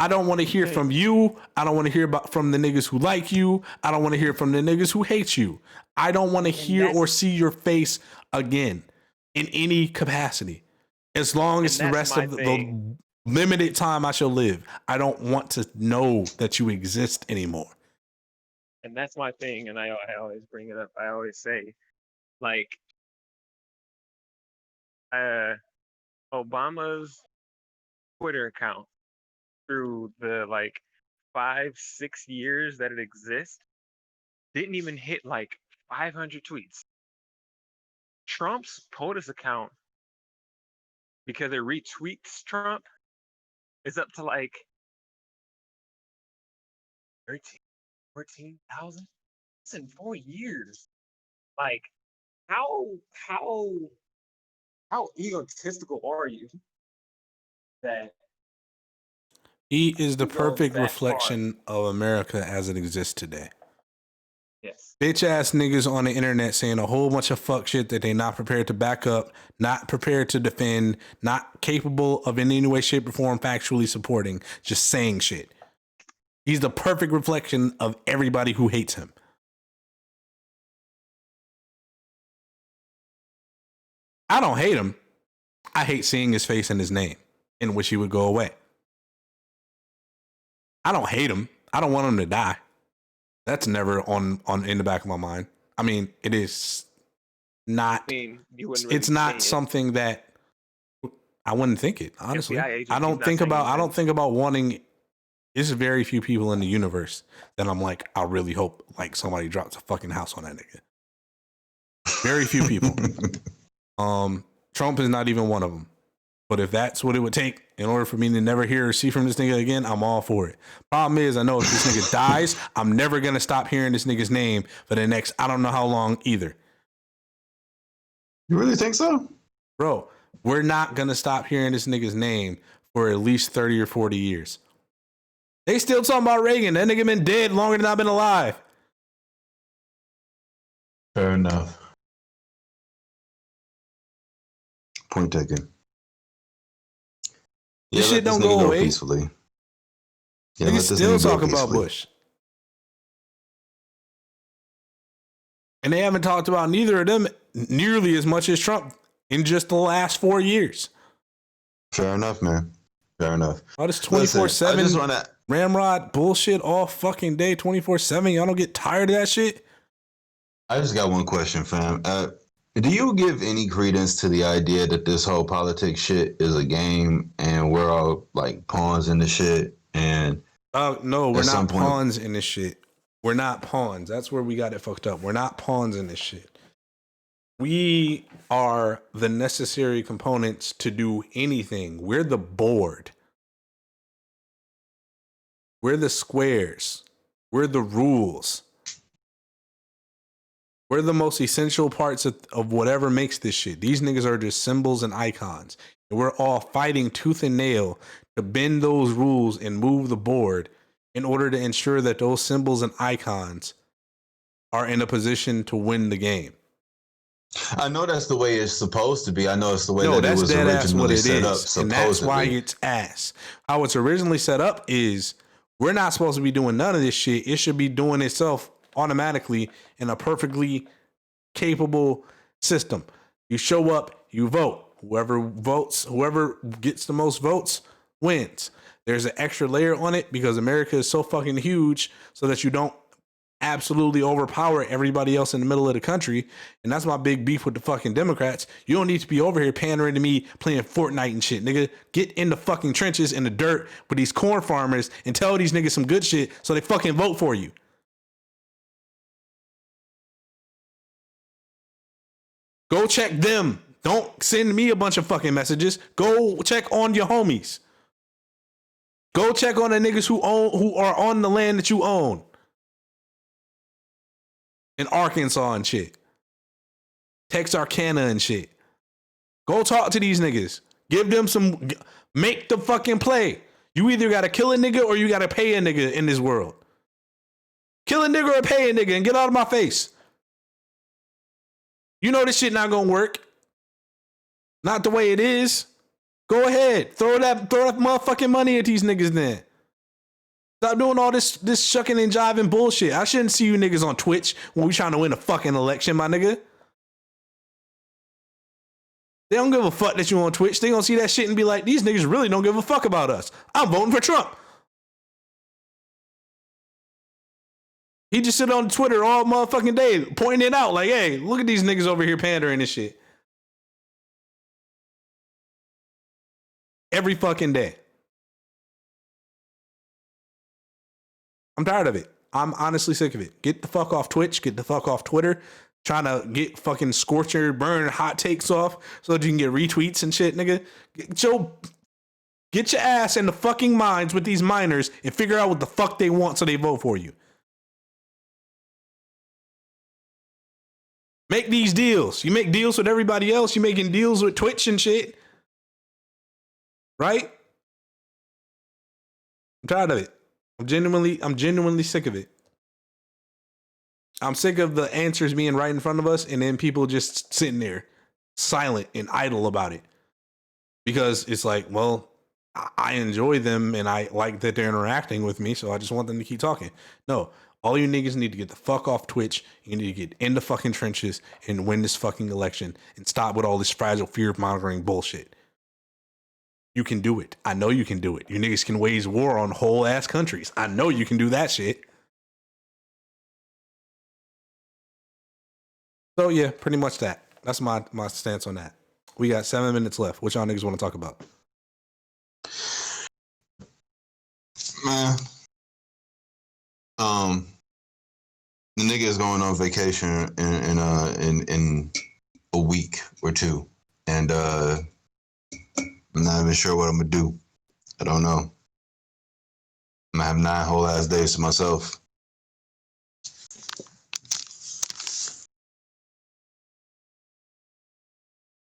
I don't want to hear from you. I don't want to hear from the niggas who like you. I don't want to hear from the niggas who hate you. I don't want to hear or see your face again in any capacity. As long as the rest of the limited time I shall live, I don't want to know that you exist anymore. And that's my thing, and I always bring it up. I always say, like, Obama's Twitter account through the 5-6 years that it exists didn't even hit 500 tweets. Trump's POTUS account, because it retweets Trump, is up to 14,000. It's in 4 years. How egotistical are you that he is the perfect reflection of America as it exists today? Yes. Bitch ass niggas on the internet saying a whole bunch of fuck shit that they not prepared to back up, not prepared to defend, not capable of in any way, shape, or form factually supporting, just saying shit. He's the perfect reflection of everybody who hates him. I don't hate him. I hate seeing his face and his name and wish he would go away. I don't hate him. I don't want him to die. That's never on in the back of my mind. I mean, it is not. It's not something that I wouldn't think it. Honestly, I don't think about wanting. There's very few people in the universe that I'm like, I really hope somebody drops a fucking house on that nigga. Very few people. Trump is not even one of them. But if that's what it would take in order for me to never hear or see from this nigga again, I'm all for it. Problem is, I know if this nigga dies, I'm never going to stop hearing this nigga's name for the next, I don't know how long either. You really think so? Bro, we're not going to stop hearing this nigga's name for at least 30 or 40 years. They still talking about Reagan. That nigga been dead longer than I've been alive. Fair enough. Point taken. Yeah, this shit don't go away. Peacefully. Yeah, niggas still talk about Bush. And they haven't talked about neither of them nearly as much as Trump in just the last 4 years. Fair enough, man. Fair enough. Oh, this 24/7 ramrod bullshit all fucking day, 24/7. Y'all don't get tired of that shit? I just got one question, fam. Do you give any credence to the idea that this whole politics shit is a game and we're all pawns in the shit? And no, we're not pawns in this shit. We're not pawns. That's where we got it fucked up. We're not pawns in this shit. We are the necessary components to do anything. We're the board. We're the squares. We're the rules. We're the most essential parts of whatever makes this shit. These niggas are just symbols and icons. And we're all fighting tooth and nail to bend those rules and move the board in order to ensure that those symbols and icons are in a position to win the game. I know that's the way it's supposed to be. I know it's the way that it was originally set up. Supposedly. And that's why it's ass. How it's originally set up is we're not supposed to be doing none of this shit. It should be doing itself automatically in a perfectly capable system. You show up, you vote. Whoever gets the most votes wins. There's an extra layer on it because America is so fucking huge so that you don't absolutely overpower everybody else in the middle of the country. And that's my big beef with the fucking Democrats. You don't need to be over here pandering to me playing Fortnite and shit, nigga. Get in the fucking trenches in the dirt with these corn farmers and tell these niggas some good shit so they fucking vote for you. Go check them. Don't send me a bunch of fucking messages. Go check on your homies. Go check on the niggas who are on the land that you own. In Arkansas and shit. Texarkana and shit. Go talk to these niggas. Give them some, make the fucking play. You either gotta kill a nigga or you gotta pay a nigga in this world. Kill a nigga or pay a nigga and get out of my face. You know this shit not gonna work. Not the way it is. Go ahead. Throw that motherfucking money at these niggas then. Stop doing all this shucking and jiving bullshit. I shouldn't see you niggas on Twitch when we trying to win a fucking election, my nigga. They don't give a fuck that you on Twitch. They gonna see that shit and be like, these niggas really don't give a fuck about us. I'm voting for Trump. He just sit on Twitter all motherfucking day pointing it out like, hey, look at these niggas over here pandering and shit. Every fucking day. I'm tired of it. I'm honestly sick of it. Get the fuck off Twitch. Get the fuck off Twitter. Trying to get fucking scorcher, burn, hot takes off so that you can get retweets and shit, nigga. Get your ass in the fucking minds with these minors and figure out what the fuck they want so they vote for you. Make these deals. You make deals with everybody else. You making deals with Twitch and shit. Right? I'm tired of it. I'm genuinely sick of it. I'm sick of the answers being right in front of us and then people just sitting there silent and idle about it. Because it's like, well, I enjoy them and I like that they're interacting with me, so I just want them to keep talking. No, all you niggas need to get the fuck off Twitch. You need to get in the fucking trenches and win this fucking election and stop with all this fragile fear mongering bullshit. You can do it. I know you can do it. You niggas can wage war on whole ass countries. I know you can do that shit. So yeah, pretty much that. That's my stance on that. We got 7 minutes left. What y'all niggas want to talk about? Man. The nigga is going on vacation in a week or two. And I'm not even sure what I'm gonna do. I don't know. I'm gonna have 9 whole ass days to myself.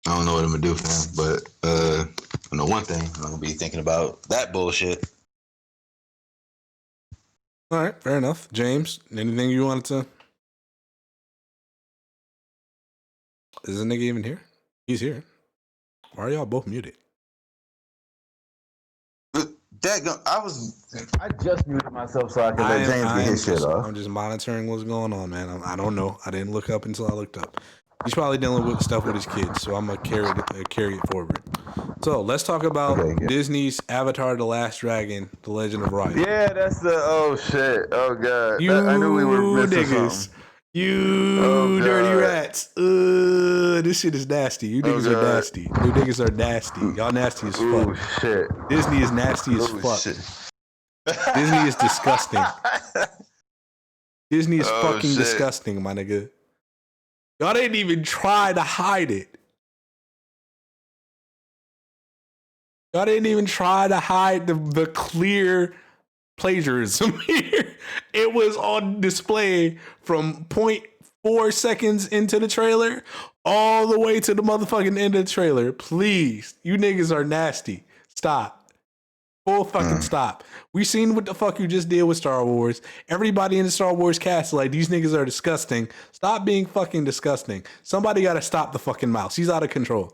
I don't know what I'm gonna do, fam, but I know one thing. I'm gonna be thinking about that bullshit. All right, fair enough. James, anything you wanted to? Is the nigga even here? He's here. Why are y'all both muted? I just muted myself so I could let James get his shit off. I'm just monitoring what's going on, man. I don't know. I didn't look up until I looked up. He's probably dealing with stuff with his kids, so I'm gonna carry it forward. So let's talk about Disney's Avatar: The Last Dragon, The Legend of Raya. Yeah, that's the shit. Oh god, I knew we were missing something. You dirty rats. This shit is nasty. You niggas are nasty. You niggas are nasty. Y'all nasty as fuck. Oh shit. Disney is nasty as fuck. Shit. Disney is disgusting. Disney is fucking disgusting, my nigga. Y'all didn't even try to hide it. Y'all didn't even try to hide the clear plagiarism here. It was on display from 0.4 seconds into the trailer all the way to the motherfucking end of the trailer. Please, you niggas are nasty. Stop. Full fucking stop. We seen what the fuck you just did with Star Wars. Everybody in the Star Wars cast like, these niggas are disgusting. Stop being fucking disgusting. Somebody got to stop the fucking mouse. He's out of control.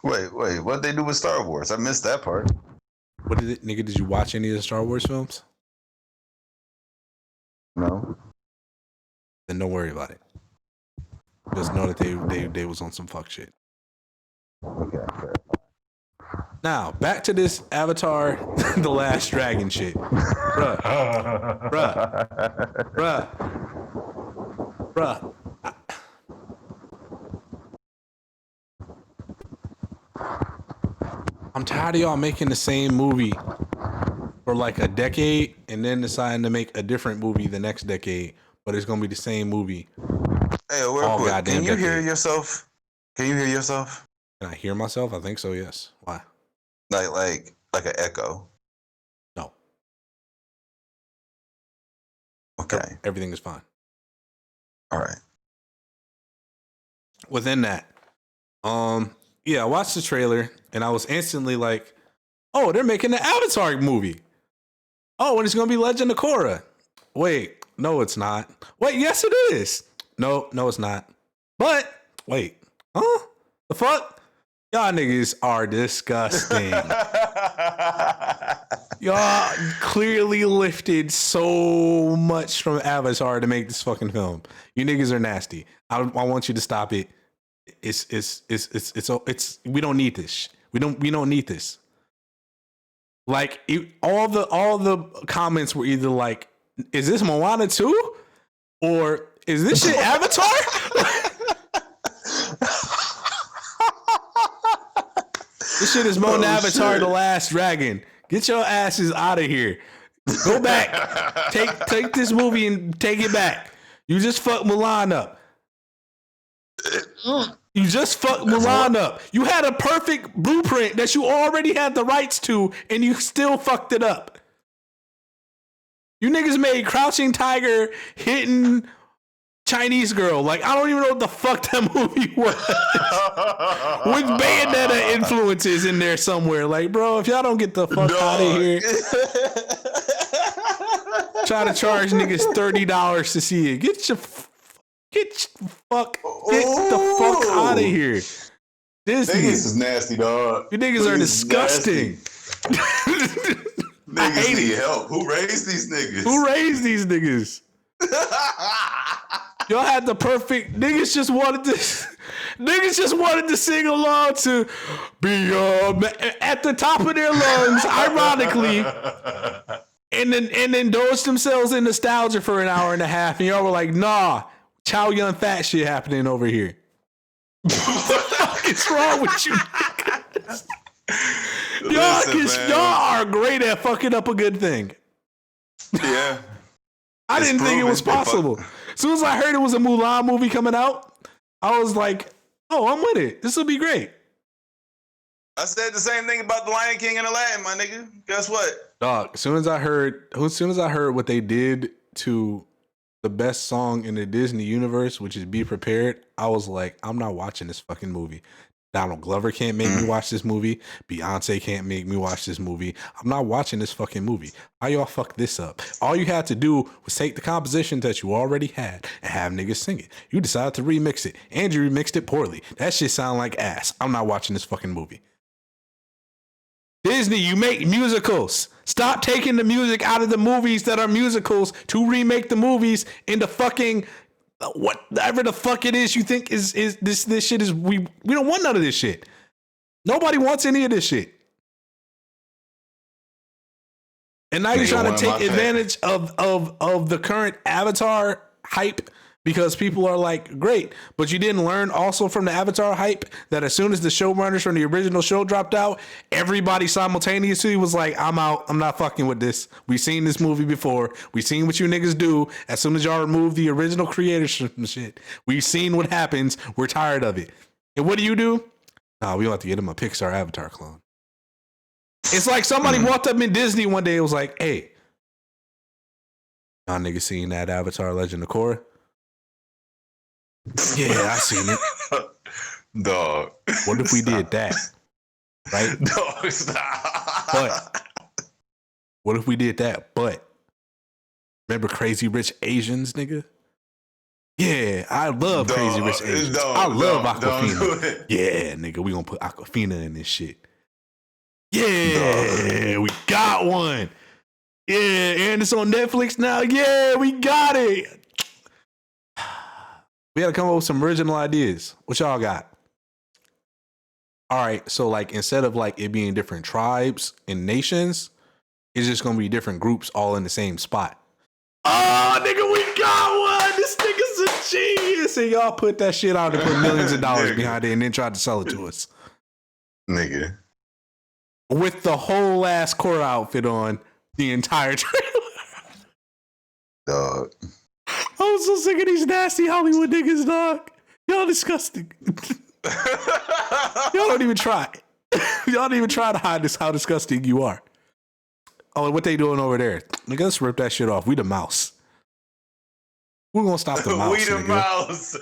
Wait. What'd they do with Star Wars? I missed that part. What did it, nigga? Did you watch any of the Star Wars films? No. Then don't worry about it. Just know that they was on some fuck shit. Okay, fair. Now, back to this Avatar The Last Dragon shit. Bruh. I'm tired of y'all making the same movie for like a decade and then deciding to make a different movie the next decade, but it's gonna be the same movie. Hey, real quick, can you hear yourself? Can I hear myself? I think so, yes. Why? Like an echo. No. Okay. Everything is fine. All right. Within that, yeah, I watched the trailer and I was instantly like, oh, they're making the Avatar movie. Oh, and it's gonna be Legend of Korra. Wait, no, it's not. Wait, yes, it is. No, it's not. But wait, huh? The fuck? Y'all niggas are disgusting. Y'all clearly lifted so much from Avatar to make this fucking film. You niggas are nasty. I want you to stop it. It's we don't need this. We don't need this. Like all the comments were either like, is this Moana 2? Or is this shit Avatar? This shit is Moana Avatar The Last Dragon. Get your asses out of here. Go back. Take this movie and take it back. You just fucked Mulan up. You just fucked Mulan up. You had a perfect blueprint that you already had the rights to, and you still fucked it up. You niggas made Crouching Tiger, Hidden Chinese Girl. Like, I don't even know what the fuck that movie was. With Bayonetta influences in there somewhere. Like, bro, if y'all don't get the fuck out of here. Try to charge niggas $30 to see it. Get the fuck out of here. Disney. Niggas is nasty, dog. You niggas are disgusting. Niggas need help. Who raised these niggas? Y'all had the perfect. Niggas just wanted to sing along to be at the top of their lungs, ironically, and then indulge themselves in nostalgia for an hour and a half. And y'all were like, nah, Chow Yun Fat shit happening over here. What the fuck is wrong with you niggas? Y'all are great at fucking up a good thing. Yeah. I didn't think it was possible. As soon as I heard it was a Mulan movie coming out, I was like, oh, I'm with it. This will be great. I said the same thing about the Lion King and Aladdin, my nigga. Guess what? Dog, as soon as I heard what they did to the best song in the Disney universe, which is Be Prepared, I was like, I'm not watching this fucking movie. Donald Glover can't make me watch this movie. Beyonce can't make me watch this movie. I'm not watching this fucking movie. How y'all fuck this up? All you had to do was take the composition that you already had and have niggas sing it. You decided to remix it, and you remixed it poorly. That shit sound like ass. I'm not watching this fucking movie. Disney, you make musicals. Stop taking the music out of the movies that are musicals to remake the movies into fucking whatever the fuck it is you think is this shit is. We don't want none of this shit. Nobody wants any of this shit. And now you're trying to take advantage of the current Avatar hype because people are like, great, but you didn't learn also from the Avatar hype that as soon as the showrunners from the original show dropped out, everybody simultaneously was like, I'm out. I'm not fucking with this. We've seen this movie before. We've seen what you niggas do. As soon as y'all remove the original creators from shit, we've seen what happens. We're tired of it. And what do? Nah, we want to get him a Pixar Avatar clone. It's like somebody walked up in Disney one day and was like, hey, Y'all niggas seen that Avatar Legend of Korra? Yeah, I seen it. Dog. What if we did that? Right? Dog, stop. But what if we did that? But remember Crazy Rich Asians, nigga? Yeah, I love Crazy Rich Asians. I love Aquafina. Yeah, nigga, we gonna put Aquafina in this shit. Yeah, we got one. Yeah, and it's on Netflix now. Yeah, we got it. We gotta come up with some original ideas. What y'all got? All right, so like instead of like it being different tribes and nations, it's just gonna be different groups all in the same spot. Oh, nigga, we got one. This nigga's a genius. And y'all put that shit out and put millions of dollars behind it and then tried to sell it to us. Nigga. With the whole ass Korra outfit on the entire trailer. Dog. I'm so sick of these nasty Hollywood niggas, dog. Y'all disgusting. Y'all don't even try. Y'all don't even try to hide this how disgusting you are. Oh, what they doing over there? Nigga, let's rip that shit off. We the mouse. We're gonna stop the mouse. We the nigga. mouse.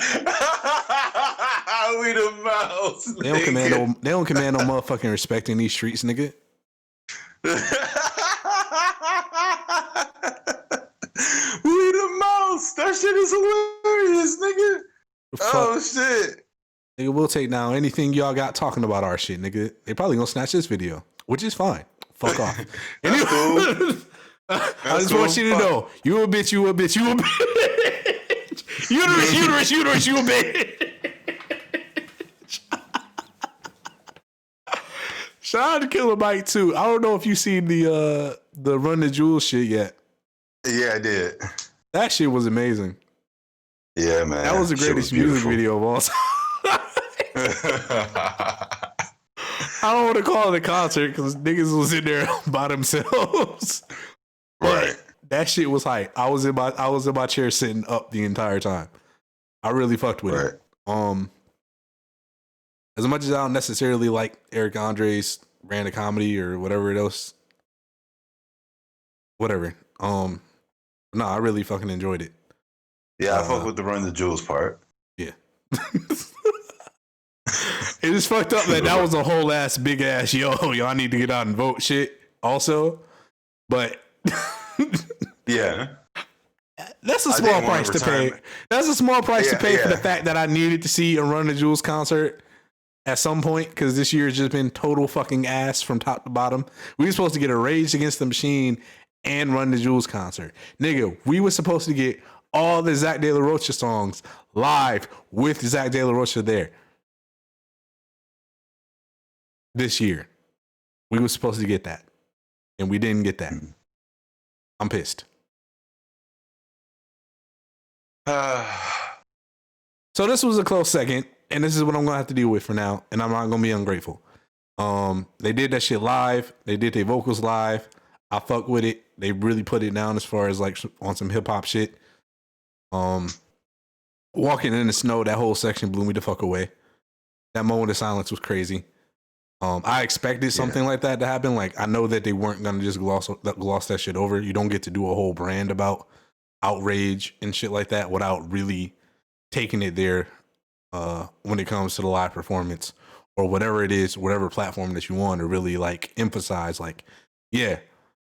We the mouse. They don't command no motherfucking respect in these streets, nigga. We the mouse. That shit is hilarious, nigga. Oh shit. Nigga, we'll take down anything y'all got talking about our shit, nigga. They probably gonna snatch this video, which is fine. Fuck off. Anyway, cool. I just want you to know, you a bitch, you a bitch, you a bitch. Uterus, you a bitch. Shout out to Killer Mike too. I don't know if you seen the Run the Jewels shit yet. Yeah, I did. That shit was amazing. Yeah, man. That was the greatest music video of all time. I don't want to call it a concert because niggas was in there by themselves. Right. But that shit was hype. I was in my chair sitting up the entire time. I really fucked with it. As much as I don't necessarily like Eric Andre's Rant of Comedy or whatever else. Whatever. No, I really fucking enjoyed it. Yeah, I fuck with the Run the Jewels part. Yeah. It is fucked up that was a whole ass big ass y'all need to get out and vote shit also. But yeah. That's a small price to pay. That's a small price to pay for the fact that I needed to see a Run the Jewels concert at some point because this year has just been total fucking ass from top to bottom. We were supposed to get a Rage Against the Machine and Run the Jewels concert. Nigga, we were supposed to get all the Zach De La Rocha songs live with Zach De La Rocha there. This year. We were supposed to get that. And we didn't get that. I'm pissed. So this was a close second, and this is what I'm gonna have to deal with for now, and I'm not gonna be ungrateful. They did that shit live. They did their vocals live. I fuck with it. They really put it down as far as like on some hip hop shit. Walking in the snow, that whole section blew me the fuck away. That moment of silence was crazy. I expected something like that to happen. Like I know that they weren't gonna just gloss that shit over. You don't get to do a whole brand about outrage and shit like that without really taking it there when it comes to the live performance or whatever it is, whatever platform that you want to really like emphasize. Like, yeah,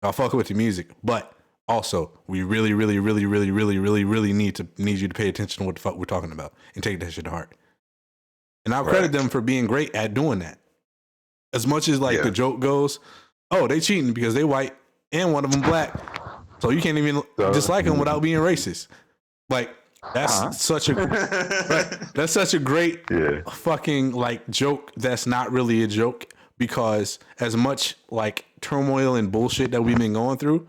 I'll fuck with the music, but also we really need you to pay attention to what the fuck we're talking about and take that shit to heart. And I'll credit them for being great at doing that. As much as like the joke goes, oh, they cheating because they white and one of them black. So you can't even dislike them without being racist. Like that's such a that's such a great fucking like joke that's not really a joke because as much like turmoil and bullshit that we've been going through,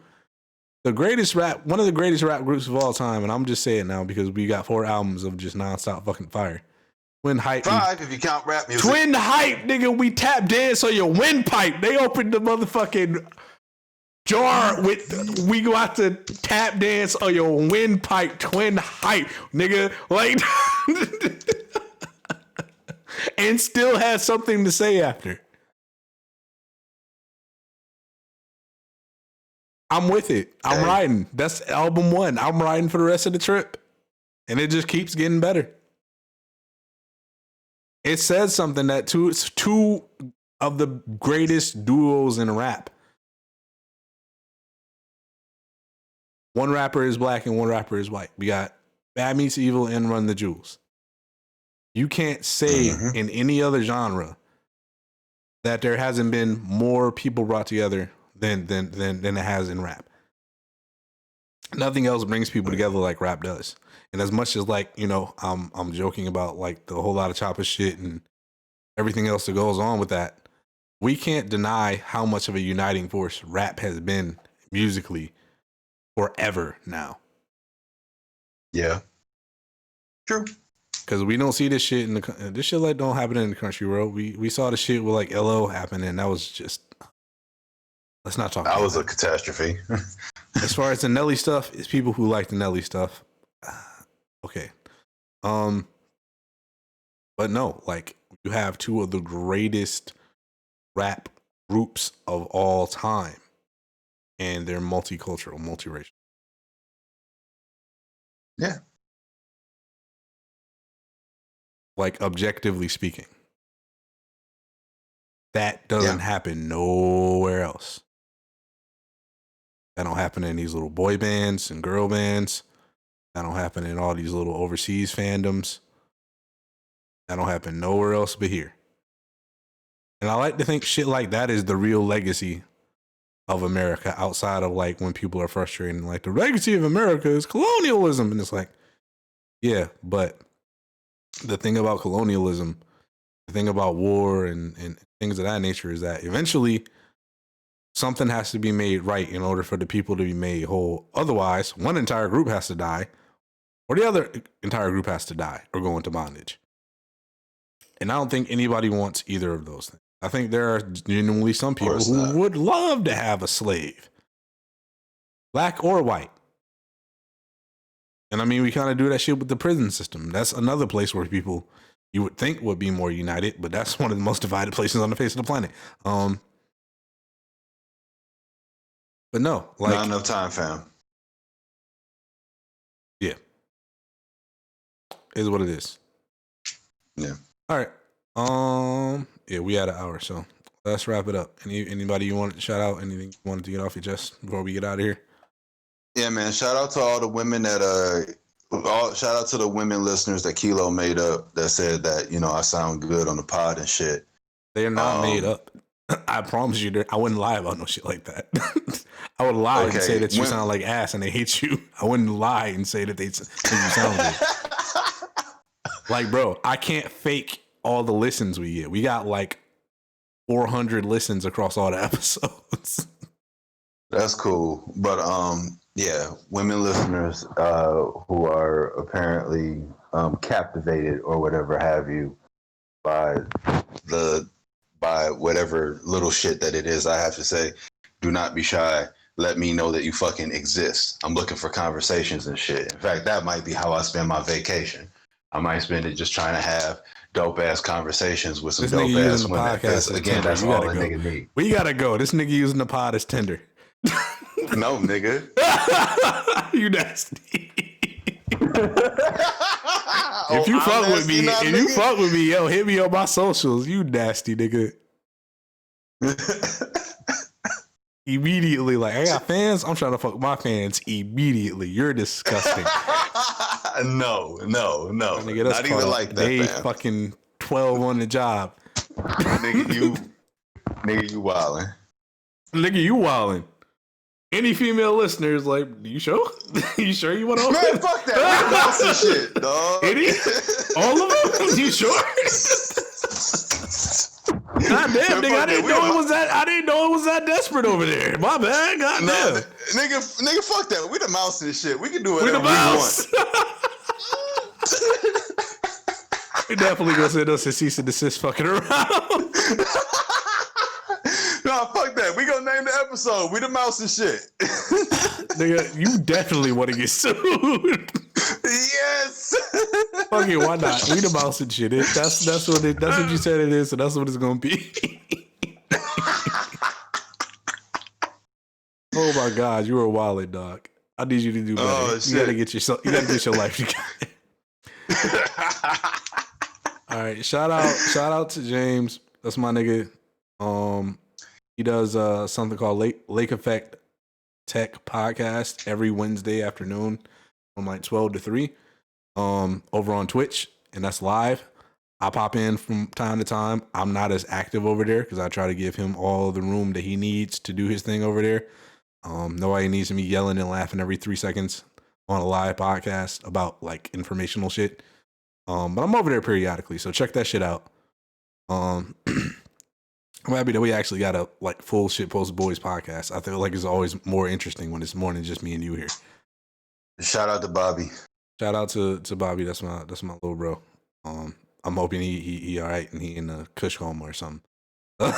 one of the greatest rap groups of all time, and I'm just saying now because we got 4 albums of just nonstop fucking fire. Twin Hype. 5 if you count rap music. Twin Hype, nigga, we tap dance on your windpipe. They opened the motherfucking jar with we go out to tap dance on your windpipe. Twin Hype, nigga, like, and still has something to say after. I'm with it. I'm riding. That's album 1. I'm riding for the rest of the trip. And it just keeps getting better. It says something that two of the greatest duos in rap. One rapper is black and one rapper is white. We got Bad Meets Evil and Run the Jewels. You can't say in any other genre that there hasn't been more people brought together than it has in rap. Nothing else brings people together like rap does. And as much as like, you know, I'm joking about like the whole lot of chopper shit and everything else that goes on with that, we can't deny how much of a uniting force rap has been musically forever now. Yeah. True. Because we don't see this shit this shit like don't happen in the country world. We saw the shit with like LO happen, and that was just, let's not talk. That was a catastrophe. As far as the Nelly stuff, it's people who like the Nelly stuff. Okay, but no, like you have two of the greatest rap groups of all time, and they're multicultural, multiracial. Yeah. Like objectively speaking, that doesn't happen nowhere else. That don't happen in these little boy bands and girl bands. That don't happen in all these little overseas fandoms. That don't happen nowhere else but here. And I like to think shit like that is the real legacy of America, outside of like when people are frustrated, like the legacy of America is colonialism. And it's like, yeah, but the thing about colonialism, the thing about war and things of that nature is that eventually something has to be made right in order for the people to be made whole. Otherwise, one entire group has to die, or the other entire group has to die or go into bondage. And I don't think anybody wants either of those things. I think there are genuinely some people who would love to have a slave, black or white. And I mean, we kind of do that shit with the prison system. That's another place where people you would think would be more united, but that's one of the most divided places on the face of the planet. But no, like not enough time, fam. Yeah, is what it is. Yeah. All right. Yeah, we had an hour, so let's wrap it up. Anybody you wanted to shout out? Anything you wanted to get off your chest before we get out of here? Yeah, man. Shout out to all the women that shout out to the women listeners that Kilo made up that said that, you know, I sound good on the pod and shit. They're not made up. I promise you, I wouldn't lie about no shit like that. I would lie and say that you sound like ass and they hate you. I wouldn't lie and say that you sound good. Like, bro, I can't fake all the listens we get. We got like 400 listens across all the episodes. That's cool. But yeah, women listeners who are apparently captivated or whatever have you by whatever little shit that it is I have to say, do not be shy. Let me know that you fucking exist. I'm looking for conversations and shit. In fact, that might be how I spend my vacation. I might spend it just trying to have dope ass conversations with some dope ass women. Again, that's all a nigga need. We gotta go. This nigga using the pod as Tinder. No, nigga. You nasty. If you fuck with me, you fuck with me, yo, hit me on my socials. You nasty nigga. Immediately, like, I got fans. I'm trying to fuck my fans immediately. You're disgusting. No. Nigga, not even like that. They fucking 12 on the job. Nigga, you wildin'. Nigga, you wildin'. Any female listeners, like, you sure? You sure you want to? Man, fuck that. That's some shit, dog. Any? All of them? You sure? God damn, nigga, I didn't know it was that desperate over there. My bad. God damn. Nigga, fuck that. We the mouse and shit. We can do whatever we want. We definitely gonna send us a cease and desist fucking around. No, fuck that. We gonna name the episode. We the mouse and shit. Nigga, you definitely want to get sued. Yes. Fuck it, why not? We the mouse and shit. That's what you said it is, so that's what it's gonna be. Oh my God, you were a wildin', dog. I need you to do better. Oh, you gotta get your life together. All right, shout out to James. That's my nigga. He does something called Lake Effect Tech Podcast every Wednesday afternoon from like 12 to 3 over on Twitch, and that's live. I pop in from time to time. I'm not as active over there because I try to give him all the room that he needs to do his thing over there. Nobody needs me yelling and laughing every 3 seconds on a live podcast about like informational shit. But I'm over there periodically, so check that shit out. I'm happy that we actually got a like full shit post boys podcast. I feel like it's always more interesting when it's more than just me and you here. Shout out to Bobby. Shout out to Bobby. That's my little bro. I'm hoping he all right and he in a Kush coma or something. I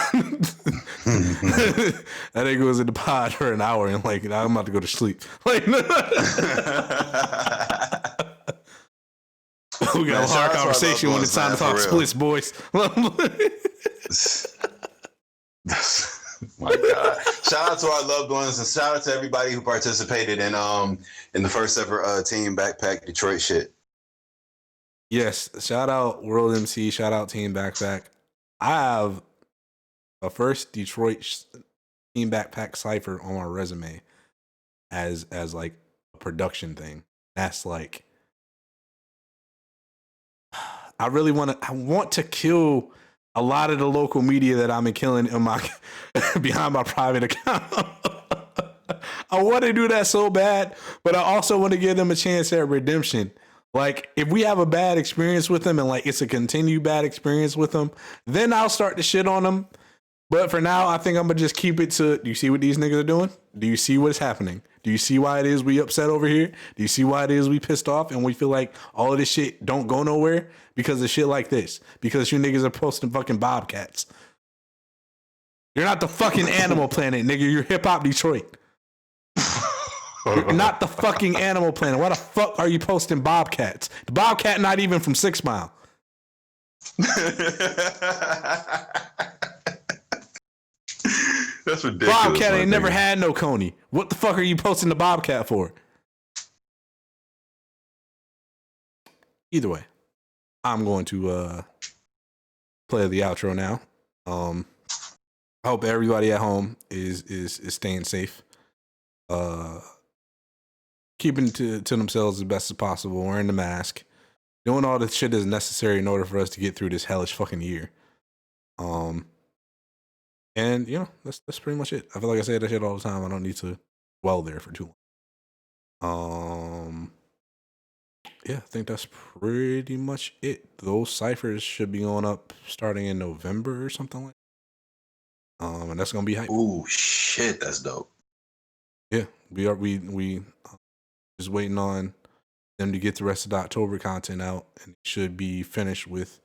think it was in the pod for an hour and like I'm about to go to sleep. Like we got a hard conversation when it's time to talk splits, boys. My God! Shout out to our loved ones and shout out to everybody who participated in the first ever Team Backpack Detroit shit. Yes, shout out World MC, shout out Team Backpack. I have a first Detroit Team Backpack cipher on my resume as like a production thing. That's like I want to kill a lot of the local media that I've been killing in my behind my private account. I want to do that so bad, but I also want to give them a chance at redemption. Like, if we have a bad experience with them and like it's a continued bad experience with them, then I'll start to shit on them. But for now, I think I'm gonna just keep it to. Do you see what these niggas are doing? Do you see what's happening? Do you see why it is we upset over here? Do you see why it is we pissed off and we feel like all of this shit don't go nowhere because of shit like this? Because you niggas are posting fucking bobcats. You're not the fucking Animal Planet, nigga. You're Hip Hop Detroit. You're not the fucking Animal Planet. Why the fuck are you posting bobcats? The bobcat not even from 6 Mile. That's ridiculous. Bobcat ain't never had no Coney. What the fuck are you posting the bobcat for? Either way, I'm going to play the outro now. I hope everybody at home is staying safe. Keeping to themselves as best as possible, wearing the mask, doing all the shit that's necessary in order for us to get through this hellish fucking year. And you know, that's pretty much it. I feel like I say that shit all the time. I don't need to dwell there for too long. Yeah, I think that's pretty much it. Those ciphers should be going up starting in November or something like that. And that's gonna be hype. Ooh, shit, that's dope. Yeah, we just waiting on them to get the rest of the October content out, and it should be finished with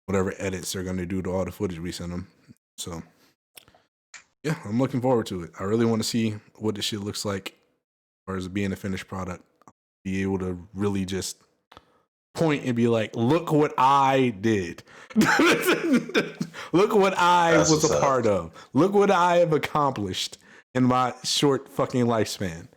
whatever edits they're gonna do to all the footage we send them. So yeah, I'm looking forward to it. I really want to see what this shit looks like, as far as it being a finished product. Be able to really just point and be like, look what I did. Look what I was a part of. Look what I have accomplished in my short fucking lifespan.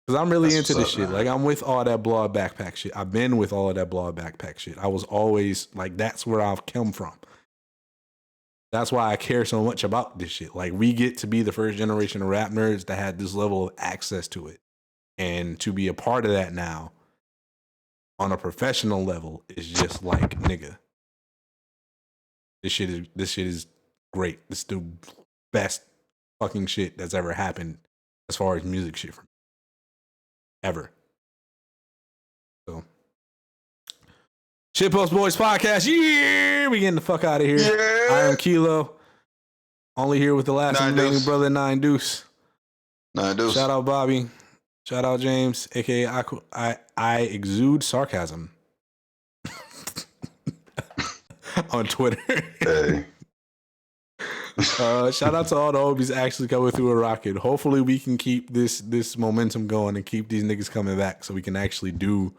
Because I'm really into this shit. Like, I'm with all that blog backpack shit. I've been with all of that blog backpack shit. I was always like, that's where I've come from. That's why I care so much about this shit. Like, we get to be the first generation of rap nerds that had this level of access to it. And to be a part of that now on a professional level is just like, nigga, this shit is great. This is the best fucking shit that's ever happened as far as music shit for me. Ever. So, Shitpost Boys Podcast. Yeah, we getting the fuck out of here. Yeah. I am Kilo. Only here with the last remaining brother, Nine Deuce. Shout out Bobby. Shout out James, aka I exude sarcasm on Twitter. Hey. Shout out to all the Obies actually coming through a rocket. Hopefully we can keep this momentum going and keep these niggas coming back so we can actually do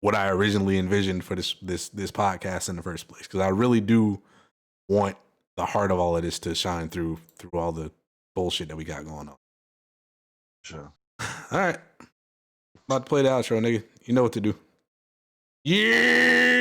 what I originally envisioned for this podcast in the first place. Because I really do want the heart of all of this to shine through all the bullshit that we got going on. Sure. All right. About to play the outro, nigga. You know what to do. Yeah.